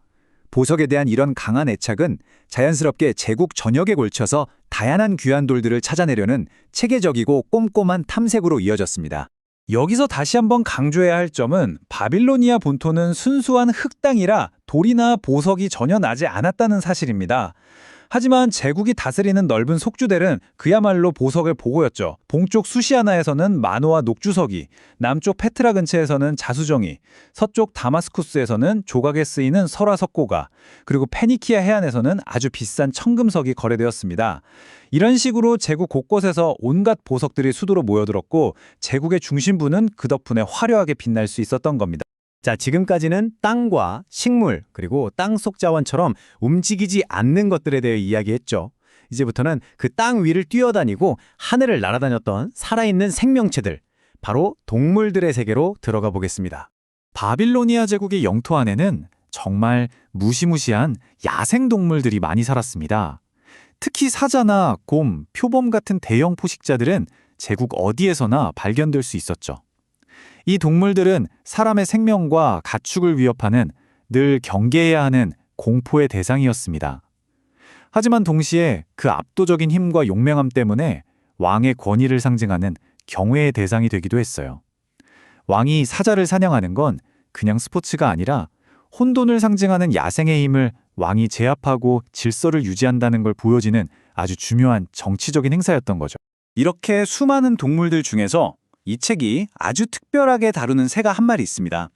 Speaker 2: 보석에 대한 이런 강한 애착은 자연스럽게 제국 전역에 걸쳐서 다양한 귀한 돌들을 찾아내려는 체계적이고 꼼꼼한 탐색으로 이어졌습니다.
Speaker 3: 여기서 다시 한번 강조해야 할 점은 바빌로니아 본토는 순수한 흙땅이라 돌이나 보석이 전혀 나지 않았다는 사실입니다. 하지만 제국이 다스리는 넓은 속주들은 그야말로 보석의 보고였죠. 동쪽 수시아나에서는 마노와 녹주석이, 남쪽 페트라 근처에서는 자수정이, 서쪽 다마스쿠스에서는 조각에 쓰이는 설화석고가, 그리고 페니키아 해안에서는 아주 비싼 청금석이 거래되었습니다. 이런 식으로 제국 곳곳에서 온갖 보석들이 수두로 모여들었고 제국의 중심부는 그 덕분에 화려하게 빛날 수 있었던 겁니다.
Speaker 4: 자, 지금까지는 땅과 식물, 그리고 땅속 자원처럼 움직이지 않는 것들에 대해 이야기했죠. 이제부터는 그 땅 위를 뛰어다니고 하늘을 날아다녔던 살아있는 생명체들, 바로 동물들의 세계로 들어가 보겠습니다.
Speaker 3: 바빌로니아 제국의 영토 안에는 정말 무시무시한 야생동물들이 많이 살았습니다. 특히 사자나 곰, 표범 같은 대형 포식자들은 제국 어디에서나 발견될 수 있었죠. 이 동물들은 사람의 생명과 가축을 위협하는 늘 경계해야 하는 공포의 대상이었습니다. 하지만 동시에 그 압도적인 힘과 용맹함 때문에 왕의 권위를 상징하는 경외의 대상이 되기도 했어요. 왕이 사자를 사냥하는 건 그냥 스포츠가 아니라 혼돈을 상징하는 야생의 힘을 왕이 제압하고 질서를 유지한다는 걸 보여지는 아주 중요한 정치적인 행사였던 거죠.
Speaker 2: 이렇게 수많은 동물들 중에서 이 책이 아주 특별하게 다루는 새가 한 마리 있습니다.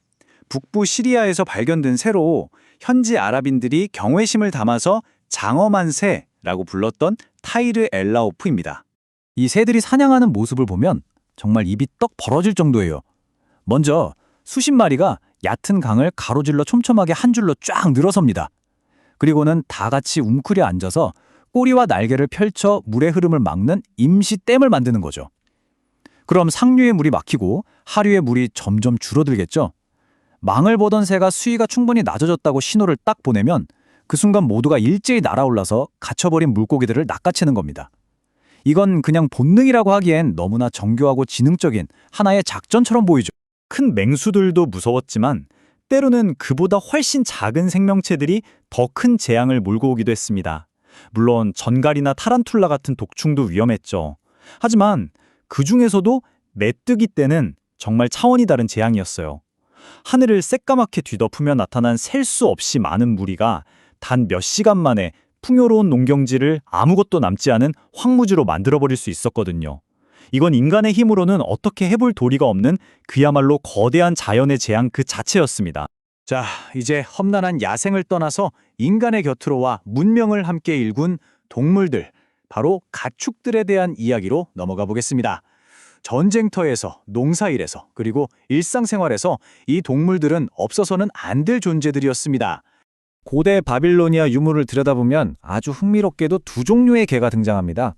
Speaker 2: 북부 시리아에서 발견된 새로 현지 아랍인들이 경외심을 담아서 장엄한 새라고 불렀던 타이르 엘라오프입니다.
Speaker 4: 이 새들이 사냥하는 모습을 보면 정말 입이 떡 벌어질 정도예요. 먼저 수십 마리가 얕은 강을 가로질러 촘촘하게 한 줄로 쫙 늘어섭니다. 그리고는 다 같이 웅크려 앉아서 꼬리와 날개를 펼쳐 물의 흐름을 막는 임시 댐을 만드는 거죠. 그럼 상류의 물이 막히고 하류의 물이 점점 줄어들겠죠. 망을 보던 새가 수위가 충분히 낮아졌다고 신호를 딱 보내면 그 순간 모두가 일제히 날아올라서 갇혀버린 물고기들을 낚아채는 겁니다. 이건 그냥 본능이라고 하기엔 너무나 정교하고 지능적인 하나의 작전처럼 보이죠. 큰 맹수들도 무서웠지만 때로는 그보다 훨씬 작은 생명체들이 더 큰 재앙을 몰고 오기도 했습니다. 물론 전갈이나 타란툴라 같은 독충도 위험했죠. 하지만 그 중에서도 메뚜기 떼는 정말 차원이 다른 재앙이었어요. 하늘을 새까맣게 뒤덮으며 나타난 셀 수 없이 많은 무리가 단 몇 시간 만에 풍요로운 농경지를 아무것도 남지 않은 황무지로 만들어버릴 수 있었거든요. 이건 인간의 힘으로는 어떻게 해볼 도리가 없는 그야말로 거대한 자연의 재앙 그 자체였습니다. 자, 이제 험난한 야생을 떠나서 인간의 곁으로 와 문명을 함께 일군 동물들, 바로 가축들에 대한 이야기로 넘어가 보겠습니다. 전쟁터에서, 농사일에서, 그리고 일상생활에서 이 동물들은 없어서는 안 될 존재들이었습니다. 고대 바빌로니아 유물을 들여다보면 아주 흥미롭게도 두 종류의 개가 등장합니다.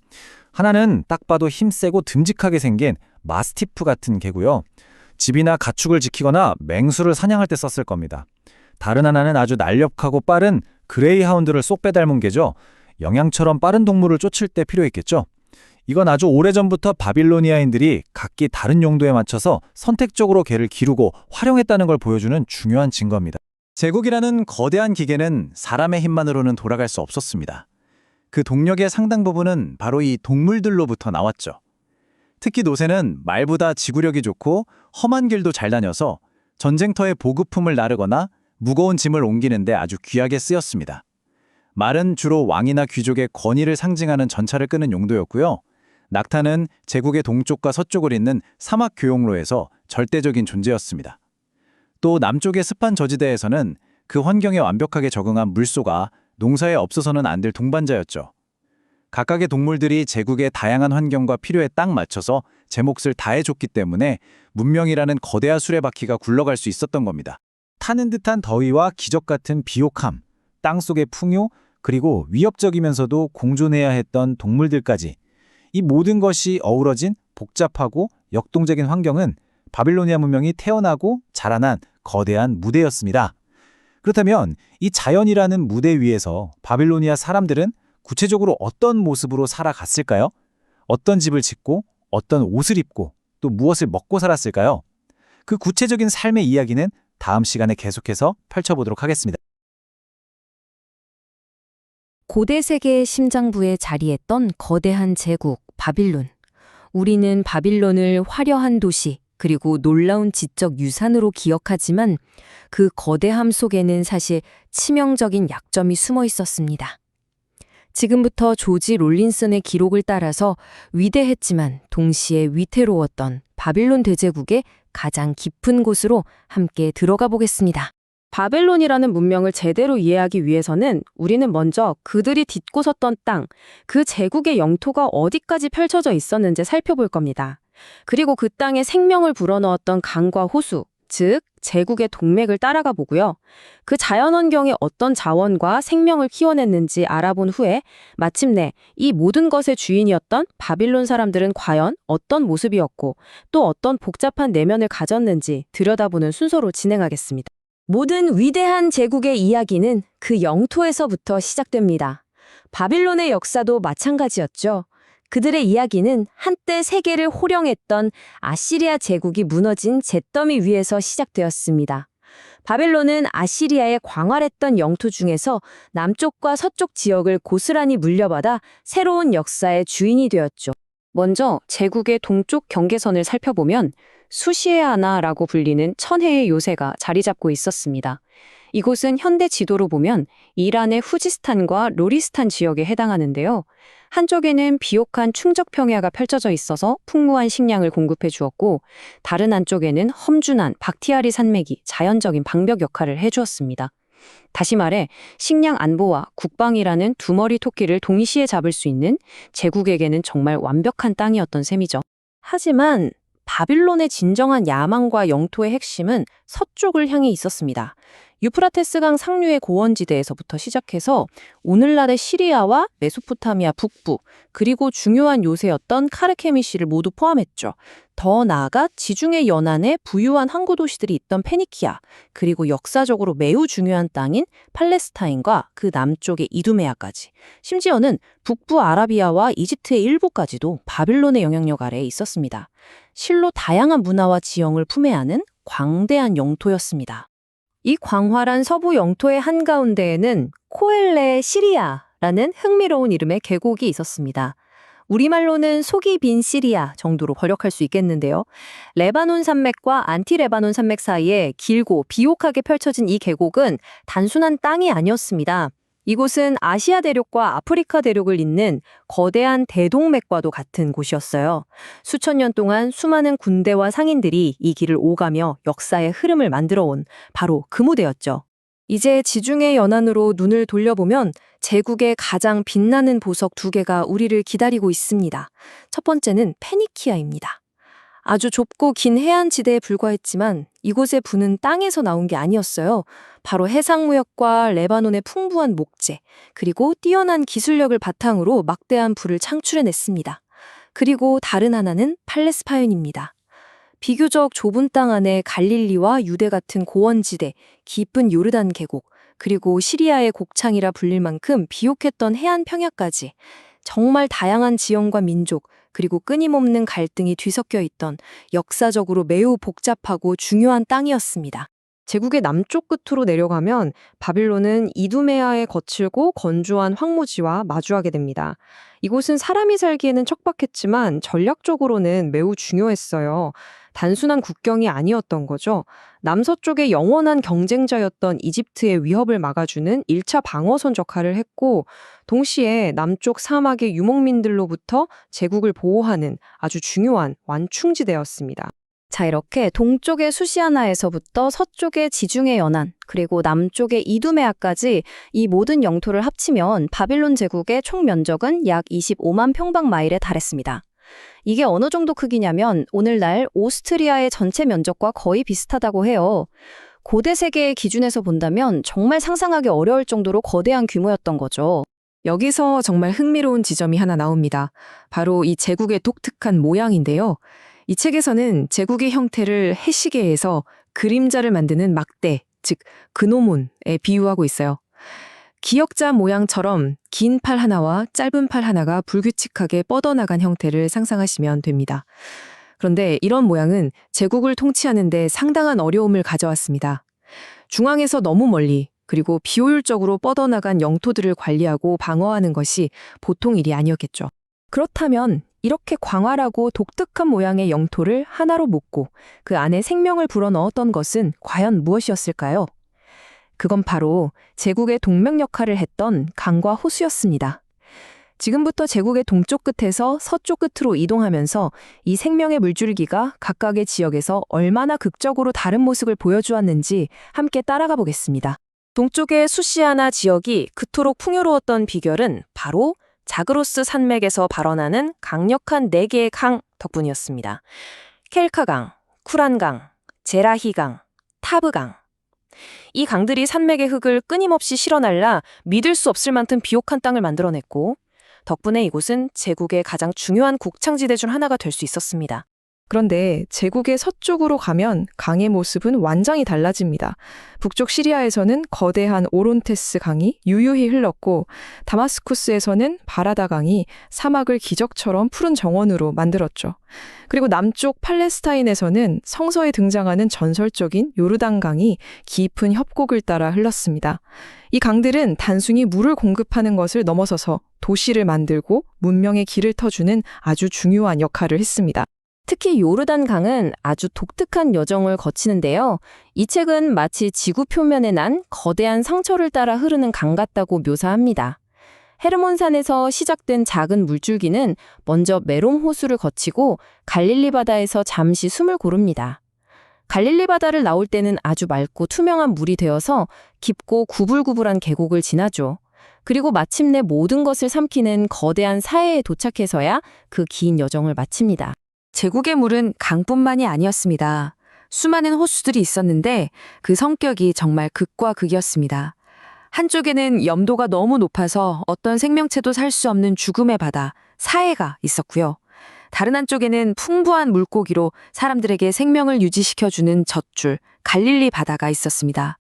Speaker 4: 하나는 딱 봐도 힘세고 듬직하게 생긴 마스티프 같은 개고요. 집이나 가축을 지키거나 맹수를 사냥할 때 썼을 겁니다. 다른 하나는 아주 날렵하고 빠른 그레이하운드를 쏙 빼닮은 개죠. 영양처럼 빠른 동물을 쫓을 때 필요했겠죠. 이건 아주 오래전부터 바빌로니아인들이 각기 다른 용도에 맞춰서 선택적으로 개를 기르고 활용했다는 걸 보여주는 중요한 증거입니다. 제국이라는 거대한 기계는 사람의 힘만으로는 돌아갈 수 없었습니다.
Speaker 2: 그 동력의 상당 부분은 바로 이 동물들로부터 나왔죠. 특히 노새는 말보다 지구력이 좋고 험한 길도 잘 다녀서 전쟁터에 보급품을 나르거나 무거운 짐을 옮기는데 아주 귀하게 쓰였습니다. 말은 주로 왕이나 귀족의 권위를 상징하는 전차를 끄는 용도였고요. 낙타는 제국의 동쪽과 서쪽을 잇는 사막 교역로에서 절대적인 존재였습니다. 또 남쪽의 습한 저지대에서는 그 환경에 완벽하게 적응한 물소가 농사에 없어서는 안 될 동반자였죠. 각각의 동물들이 제국의 다양한 환경과 필요에 딱 맞춰서 제 몫을 다해줬기 때문에 문명이라는 거대한 수레바퀴가 굴러갈 수 있었던 겁니다.
Speaker 3: 타는 듯한 더위와 기적 같은 비옥함, 땅속의 풍요, 그리고 위협적이면서도 공존해야 했던 동물들까지 이 모든 것이 어우러진 복잡하고 역동적인 환경은 바빌로니아 문명이 태어나고 자라난 거대한 무대였습니다. 그렇다면 이 자연이라는 무대 위에서 바빌로니아 사람들은 구체적으로 어떤 모습으로 살아갔을까요? 어떤 집을 짓고 어떤 옷을 입고 또 무엇을 먹고 살았을까요? 그 구체적인 삶의 이야기는 다음 시간에 계속해서 펼쳐보도록 하겠습니다.
Speaker 7: 고대 세계의 심장부에 자리했던 거대한 제국 바빌론. 우리는 바빌론을 화려한 도시 그리고 놀라운 지적 유산으로 기억하지만 그 거대함 속에는 사실 치명적인 약점이 숨어 있었습니다. 지금부터 조지 롤린슨의 기록을 따라서 위대했지만 동시에 위태로웠던 바빌론 대제국의 가장 깊은 곳으로 함께 들어가 보겠습니다.
Speaker 8: 바벨론이라는 문명을 제대로 이해하기 위해서는 우리는 먼저 그들이 딛고 섰던 땅, 그 제국의 영토가 어디까지 펼쳐져 있었는지 살펴볼 겁니다. 그리고 그 땅에 생명을 불어넣었던 강과 호수, 즉 제국의 동맥을 따라가 보고요. 그 자연환경에 어떤 자원과 생명을 키워냈는지 알아본 후에 마침내 이 모든 것의 주인이었던 바빌론 사람들은 과연 어떤 모습이었고 또 어떤 복잡한 내면을 가졌는지 들여다보는 순서로 진행하겠습니다.
Speaker 7: 모든 위대한 제국의 이야기는 그 영토에서부터 시작됩니다. 바빌론의 역사도 마찬가지였죠. 그들의 이야기는 한때 세계를 호령했던 아시리아 제국이 무너진 잿더미 위에서 시작되었습니다. 바벨론은 아시리아의 광활했던 영토 중에서 남쪽과 서쪽 지역을 고스란히 물려받아 새로운 역사의 주인이 되었죠.
Speaker 8: 먼저 제국의 동쪽 경계선을 살펴보면 수시에아나라고 불리는 천혜의 요새가 자리 잡고 있었습니다. 이곳은 현대 지도로 보면 이란의 후지스탄과 로리스탄 지역에 해당하는데요. 한쪽에는 비옥한 충적 평야가 펼쳐져 있어서 풍부한 식량을 공급해 주었고 다른 한쪽에는 험준한 박티아리 산맥이 자연적인 방벽 역할을 해주었습니다. 다시 말해 식량 안보와 국방이라는 두 머리 토끼를 동시에 잡을 수 있는 제국에게는 정말 완벽한 땅이었던 셈이죠. 하지만 바빌론의 진정한 야망과 영토의 핵심은 서쪽을 향해 있었습니다. 유프라테스강 상류의 고원지대에서부터 시작해서 오늘날의 시리아와 메소포타미아 북부, 그리고 중요한 요새였던 카르케미시를 모두 포함했죠. 더 나아가 지중해 연안에 부유한 항구 도시들이 있던 페니키아, 그리고 역사적으로 매우 중요한 땅인 팔레스타인과 그 남쪽의 이두메아까지, 심지어는 북부 아라비아와 이집트의 일부까지도 바빌론의 영향력 아래에 있었습니다. 실로 다양한 문화와 지형을 품에 안은 광대한 영토였습니다.
Speaker 7: 이 광활한 서부 영토의 한가운데에는 코엘레 시리아라는 흥미로운 이름의 계곡이 있었습니다. 우리말로는 속이 빈 시리아 정도로 번역할 수 있겠는데요. 레바논 산맥과 안티레바논 산맥 사이에 길고 비옥하게 펼쳐진 이 계곡은 단순한 땅이 아니었습니다. 이곳은 아시아 대륙과 아프리카 대륙을 잇는 거대한 대동맥과도 같은 곳이었어요. 수천 년 동안 수많은 군대와 상인들이 이 길을 오가며 역사의 흐름을 만들어온 바로 그 무대였죠. 이제 지중해 연안으로 눈을 돌려보면 제국의 가장 빛나는 보석 두 개가 우리를 기다리고 있습니다. 첫 번째는 페니키아입니다. 아주 좁고 긴 해안지대에 불과했지만 이곳의 부는 땅에서 나온 게 아니었어요. 바로 해상무역과 레바논의 풍부한 목재, 그리고 뛰어난 기술력을 바탕으로 막대한 부를 창출해냈습니다. 그리고 다른 하나는 팔레스파인입니다. 비교적 좁은 땅 안에 갈릴리와 유대 같은 고원지대, 깊은 요르단 계곡, 그리고 시리아의 곡창이라 불릴 만큼 비옥했던 해안 평야까지 정말 다양한 지형과 민족, 그리고 끊임없는 갈등이 뒤섞여 있던 역사적으로 매우 복잡하고 중요한 땅이었습니다. 제국의 남쪽 끝으로 내려가면 바빌론은 이두메아의 거칠고 건조한 황무지와 마주하게 됩니다. 이곳은 사람이 살기에는 척박했지만 전략적으로는 매우 중요했어요. 단순한 국경이 아니었던 거죠. 남서쪽의 영원한 경쟁자였던 이집트의 위협을 막아주는 1차 방어선 역할을 했고, 동시에 남쪽 사막의 유목민들로부터 제국을 보호하는 아주 중요한 완충지대였습니다.
Speaker 8: 자, 이렇게 동쪽의 수시아나에서부터 서쪽의 지중해 연안, 그리고 남쪽의 이두메아까지 이 모든 영토를 합치면 바빌론 제국의 총 면적은 약 25만 평방마일에 달했습니다. 이게 어느 정도 크기냐면 오늘날 오스트리아의 전체 면적과 거의 비슷하다고 해요. 고대 세계의 기준에서 본다면 정말 상상하기 어려울 정도로 거대한 규모였던 거죠.
Speaker 7: 여기서 정말 흥미로운 지점이 하나 나옵니다. 바로 이 제국의 독특한 모양인데요. 이 책에서는 제국의 형태를 해시계에서 그림자를 만드는 막대, 즉 그노몬에 비유하고 있어요. 기역자 모양처럼 긴 팔 하나와 짧은 팔 하나가 불규칙하게 뻗어나간 형태를 상상하시면 됩니다. 그런데 이런 모양은 제국을 통치하는 데 상당한 어려움을 가져왔습니다. 중앙에서 너무 멀리, 그리고 비효율적으로 뻗어나간 영토들을 관리하고 방어하는 것이 보통 일이 아니었겠죠. 그렇다면 이렇게 광활하고 독특한 모양의 영토를 하나로 묶고 그 안에 생명을 불어넣었던 것은 과연 무엇이었을까요? 그건 바로 제국의 동맹 역할을 했던 강과 호수였습니다. 지금부터 제국의 동쪽 끝에서 서쪽 끝으로 이동하면서 이 생명의 물줄기가 각각의 지역에서 얼마나 극적으로 다른 모습을 보여주었는지 함께 따라가 보겠습니다. 동쪽의 수시아나 지역이 그토록 풍요로웠던 비결은 바로 자그로스 산맥에서 발원하는 강력한 4개의 강 덕분이었습니다. 켈카강, 쿠란강, 제라히강, 타브강. 이 강들이 산맥의 흙을 끊임없이 실어날라 믿을 수 없을 만큼 비옥한 땅을 만들어냈고, 덕분에 이곳은 제국의 가장 중요한 곡창지대 중 하나가 될 수 있었습니다. 그런데 제국의 서쪽으로 가면 강의 모습은 완전히 달라집니다. 북쪽 시리아에서는 거대한 오론테스 강이 유유히 흘렀고, 다마스쿠스에서는 바라다 강이 사막을 기적처럼 푸른 정원으로 만들었죠. 그리고 남쪽 팔레스타인에서는 성서에 등장하는 전설적인 요르단 강이 깊은 협곡을 따라 흘렀습니다. 이 강들은 단순히 물을 공급하는 것을 넘어서서 도시를 만들고 문명의 길을 터주는 아주 중요한 역할을 했습니다.
Speaker 8: 특히 요르단 강은 아주 독특한 여정을 거치는데요. 이 책은 마치 지구 표면에 난 거대한 상처를 따라 흐르는 강 같다고 묘사합니다. 헤르몬산에서 시작된 작은 물줄기는 먼저 메롬 호수를 거치고 갈릴리 바다에서 잠시 숨을 고릅니다. 갈릴리 바다를 나올 때는 아주 맑고 투명한 물이 되어서 깊고 구불구불한 계곡을 지나죠. 그리고 마침내 모든 것을 삼키는 거대한 사해에 도착해서야 그 긴 여정을 마칩니다.
Speaker 7: 제국의 물은 강뿐만이 아니었습니다. 수많은 호수들이 있었는데 그 성격이 정말 극과 극이었습니다. 한쪽에는 염도가 너무 높아서 어떤 생명체도 살 수 없는 죽음의 바다, 사해가 있었고요. 다른 한쪽에는 풍부한 물고기로 사람들에게 생명을 유지시켜주는 젖줄, 갈릴리 바다가 있었습니다.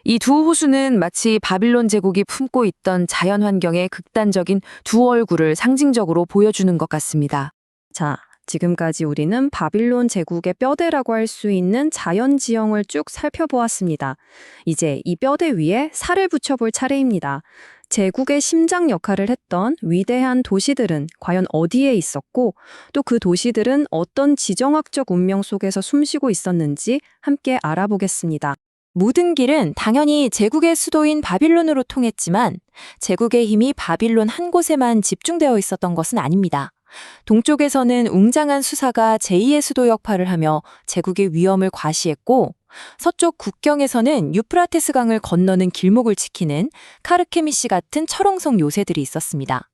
Speaker 7: 이 두 호수는 마치 바빌론 제국이 품고 있던 자연 환경의 극단적인 두 얼굴을 상징적으로 보여주는 것 같습니다.
Speaker 8: 자, 지금까지 우리는 바빌론 제국의 뼈대라고 할 수 있는 자연 지형을 쭉 살펴보았습니다. 이제 이 뼈대 위에 살을 붙여볼 차례입니다. 제국의 심장 역할을 했던 위대한 도시들은 과연 어디에 있었고, 또 그 도시들은 어떤 지정학적 운명 속에서 숨쉬고 있었는지 함께 알아보겠습니다.
Speaker 9: 모든 길은 당연히 제국의 수도인 바빌론으로 통했지만 제국의 힘이 바빌론 한 곳에만 집중되어 있었던 것은 아닙니다. 동쪽에서는 웅장한 수사가 제2의 수도 역할을 하며 제국의 위엄을 과시했고, 서쪽 국경에서는 유프라테스 강을 건너는 길목을 지키는 카르케미시 같은 철옹성 요새들이 있었습니다.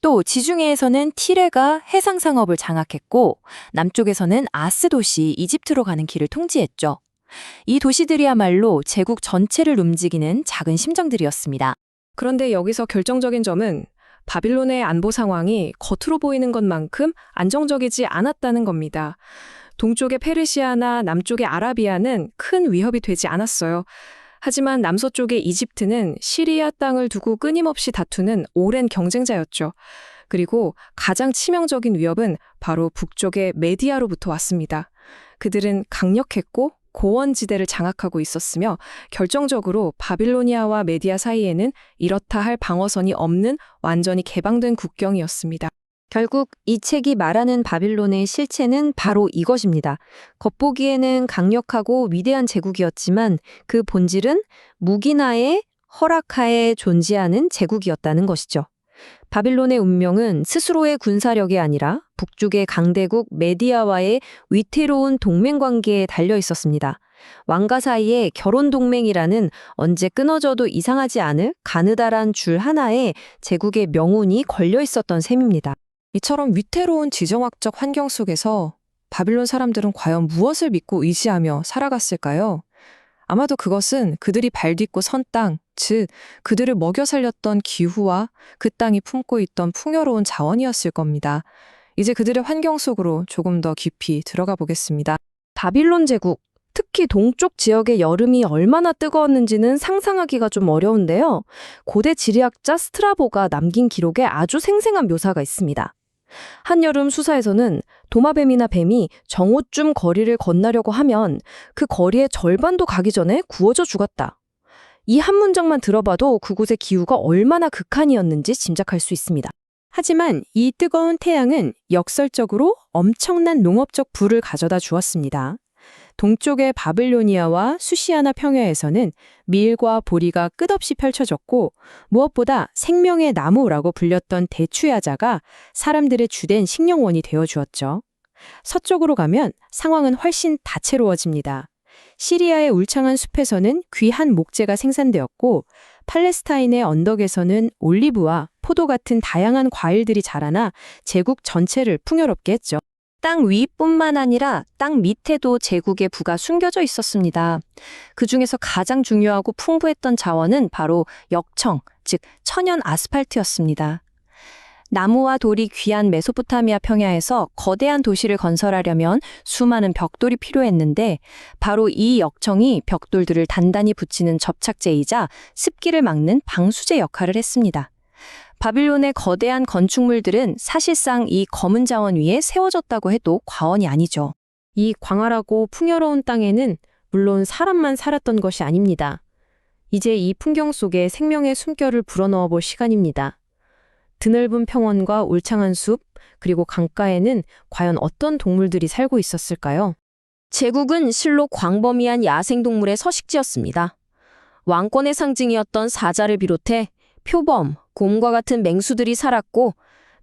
Speaker 9: 또 지중해에서는 티레가 해상 상업을 장악했고, 남쪽에서는 아스 도시 이집트로 가는 길을 통지했죠. 이 도시들이야말로 제국 전체를 움직이는 작은 심정들이었습니다.
Speaker 7: 그런데 여기서 결정적인 점은 바빌론의 안보 상황이 겉으로 보이는 것만큼 안정적이지 않았다는 겁니다. 동쪽의 페르시아나 남쪽의 아라비아는 큰 위협이 되지 않았어요. 하지만 남서쪽의 이집트는 시리아 땅을 두고 끊임없이 다투는 오랜 경쟁자였죠. 그리고 가장 치명적인 위협은 바로 북쪽의 메디아로부터 왔습니다. 그들은 강력했고
Speaker 10: 고원지대를 장악하고 있었으며 결정적으로 바빌로니아와 메디아 사이에는 이렇다 할 방어선이 없는 완전히 개방된 국경이었습니다.
Speaker 7: 결국 이 책이 말하는 바빌론의 실체는 바로 이것입니다. 겉보기에는 강력하고 위대한 제국이었지만 그 본질은 무기나의 허락하에 존재하는 제국이었다는 것이죠. 바빌론의 운명은 스스로의 군사력이 아니라 북쪽의 강대국 메디아와의 위태로운 동맹관계에 달려 있었습니다. 왕과 사이의 결혼동맹이라는 언제 끊어져도 이상하지 않을 가느다란 줄 하나에 제국의 명운이 걸려 있었던 셈입니다.
Speaker 10: 이처럼 위태로운 지정학적 환경 속에서 바빌론 사람들은 과연 무엇을 믿고 의지하며 살아갔을까요? 아마도 그것은 그들이 발 딛고 선 땅, 즉 그들을 먹여 살렸던 기후와 그 땅이 품고 있던 풍요로운 자원이었을 겁니다. 이제 그들의 환경 속으로 조금 더 깊이 들어가 보겠습니다.
Speaker 7: 바빌론 제국, 특히 동쪽 지역의 여름이 얼마나 뜨거웠는지는 상상하기가 좀 어려운데요. 고대 지리학자 스트라보가 남긴 기록에 아주 생생한 묘사가 있습니다. 한여름 수사에서는 도마뱀이나 뱀이 정오쯤 거리를 건너려고 하면 그 거리의 절반도 가기 전에 구워져 죽었다. 이 한 문장만 들어봐도 그곳의 기후가 얼마나 극한이었는지 짐작할 수 있습니다.
Speaker 10: 하지만 이 뜨거운 태양은 역설적으로 엄청난 농업적 부를 가져다 주었습니다. 동쪽의 바빌로니아와 수시아나 평야에서는 밀과 보리가 끝없이 펼쳐졌고 무엇보다 생명의 나무라고 불렸던 대추야자가 사람들의 주된 식량원이 되어주었죠. 서쪽으로 가면 상황은 훨씬 다채로워집니다. 시리아의 울창한 숲에서는 귀한 목재가 생산되었고 팔레스타인의 언덕에서는 올리브와 포도 같은 다양한 과일들이 자라나 제국 전체를 풍요롭게 했죠.
Speaker 7: 땅 위뿐만 아니라 땅 밑에도 제국의 부가 숨겨져 있었습니다. 그 중에서 가장 중요하고 풍부했던 자원은 바로 역청, 즉 천연 아스팔트였습니다. 나무와 돌이 귀한 메소포타미아 평야에서 거대한 도시를 건설하려면 수많은 벽돌이 필요했는데 바로 이 역청이 벽돌들을 단단히 붙이는 접착제이자 습기를 막는 방수제 역할을 했습니다. 바빌론의 거대한 건축물들은 사실상 이 검은 자원 위에 세워졌다고 해도 과언이 아니죠.
Speaker 10: 이 광활하고 풍요로운 땅에는 물론 사람만 살았던 것이 아닙니다. 이제 이 풍경 속에 생명의 숨결을 불어넣어 볼 시간입니다. 드넓은 평원과 울창한 숲, 그리고 강가에는 과연 어떤 동물들이 살고 있었을까요?
Speaker 7: 제국은 실로 광범위한 야생동물의 서식지였습니다. 왕권의 상징이었던 사자를 비롯해 표범, 곰과 같은 맹수들이 살았고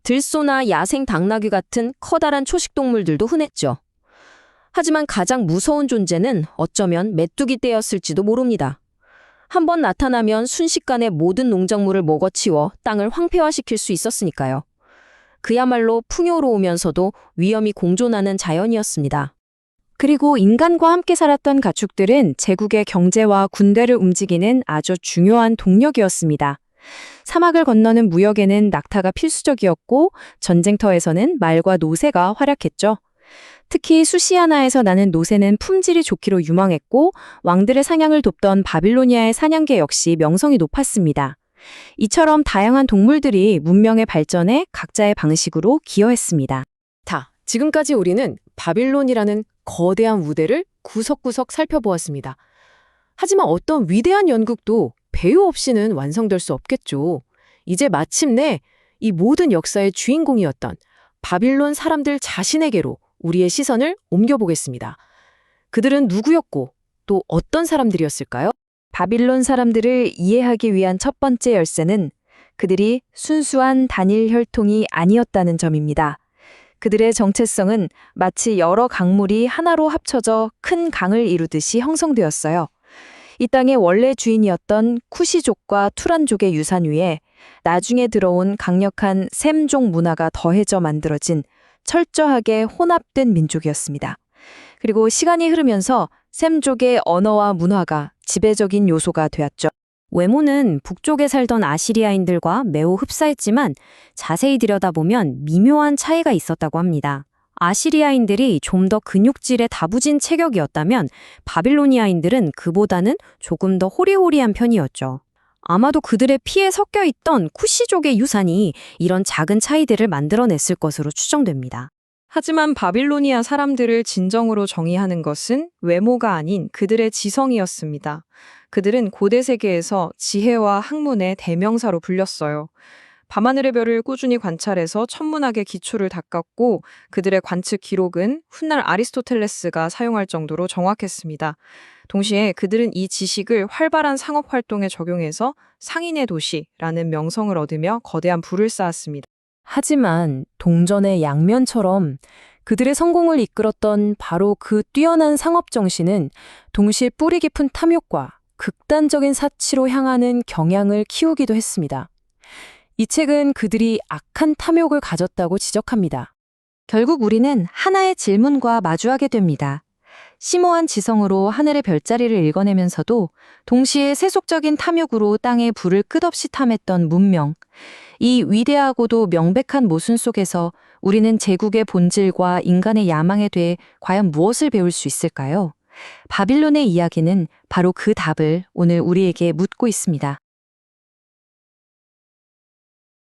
Speaker 7: 들소나 야생 당나귀 같은 커다란 초식동물들도 흔했죠. 하지만 가장 무서운 존재는 어쩌면 메뚜기 떼였을지도 모릅니다. 한번 나타나면 순식간에 모든 농작물을 먹어치워 땅을 황폐화시킬 수 있었으니까요. 그야말로 풍요로우면서도 위험이 공존하는 자연이었습니다.
Speaker 9: 그리고 인간과 함께 살았던 가축들은 제국의 경제와 군대를 움직이는 아주 중요한 동력이었습니다. 사막을 건너는 무역에는 낙타가 필수적이었고 전쟁터에서는 말과 노새가 활약했죠. 특히 수시아나에서 나는 노새는 품질이 좋기로 유명했고 왕들의 사냥을 돕던 바빌로니아의 사냥개 역시 명성이 높았습니다. 이처럼 다양한 동물들이 문명의 발전에 각자의 방식으로 기여했습니다.
Speaker 10: 지금까지 우리는 바빌론이라는 거대한 무대를 구석구석 살펴보았습니다. 하지만 어떤 위대한 연극도 배우 없이는 완성될 수 없겠죠. 이제 마침내 이 모든 역사의 주인공이었던 바빌론 사람들 자신에게로 우리의 시선을 옮겨보겠습니다. 그들은 누구였고 또 어떤 사람들이었을까요?
Speaker 7: 바빌론 사람들을 이해하기 위한 첫 번째 열쇠는 그들이 순수한 단일 혈통이 아니었다는 점입니다. 그들의 정체성은 마치 여러 강물이 하나로 합쳐져 큰 강을 이루듯이 형성되었어요. 이 땅의 원래 주인이었던 쿠시족과 투란족의 유산 위에 나중에 들어온 강력한 셈족 문화가 더해져 만들어진 철저하게 혼합된 민족이었습니다. 그리고 시간이 흐르면서 셈족의 언어와 문화가 지배적인 요소가 되었죠. 외모는 북쪽에 살던 아시리아인들과 매우 흡사했지만 자세히 들여다보면 미묘한 차이가 있었다고 합니다. 아시리아인들이 좀 더 근육질의 다부진 체격이었다면 바빌로니아인들은 그보다는 조금 더 호리호리한 편이었죠. 아마도 그들의 피에 섞여 있던 쿠시족의 유산이 이런 작은 차이들을 만들어냈을 것으로 추정됩니다.
Speaker 10: 하지만 바빌로니아 사람들을 진정으로 정의하는 것은 외모가 아닌 그들의 지성이었습니다. 그들은 고대 세계에서 지혜와 학문의 대명사로 불렸어요. 밤하늘의 별을 꾸준히 관찰해서 천문학의 기초를 닦았고 그들의 관측 기록은 훗날 아리스토텔레스가 사용할 정도로 정확했습니다. 동시에 그들은 이 지식을 활발한 상업 활동에 적용해서 상인의 도시라는 명성을 얻으며 거대한 부를 쌓았습니다.
Speaker 9: 하지만 동전의 양면처럼 그들의 성공을 이끌었던 바로 그 뛰어난 상업 정신은 동시에 뿌리 깊은 탐욕과 극단적인 사치로 향하는 경향을 키우기도 했습니다. 이 책은 그들이 악한 탐욕을 가졌다고 지적합니다.
Speaker 7: 결국 우리는 하나의 질문과 마주하게 됩니다. 심오한 지성으로 하늘의 별자리를 읽어내면서도 동시에 세속적인 탐욕으로 땅의 불을 끝없이 탐했던 문명. 이 위대하고도 명백한 모순 속에서 우리는 제국의 본질과 인간의 야망에 대해 과연 무엇을 배울 수 있을까요? 바빌론의 이야기는 바로 그 답을 오늘 우리에게 묻고 있습니다.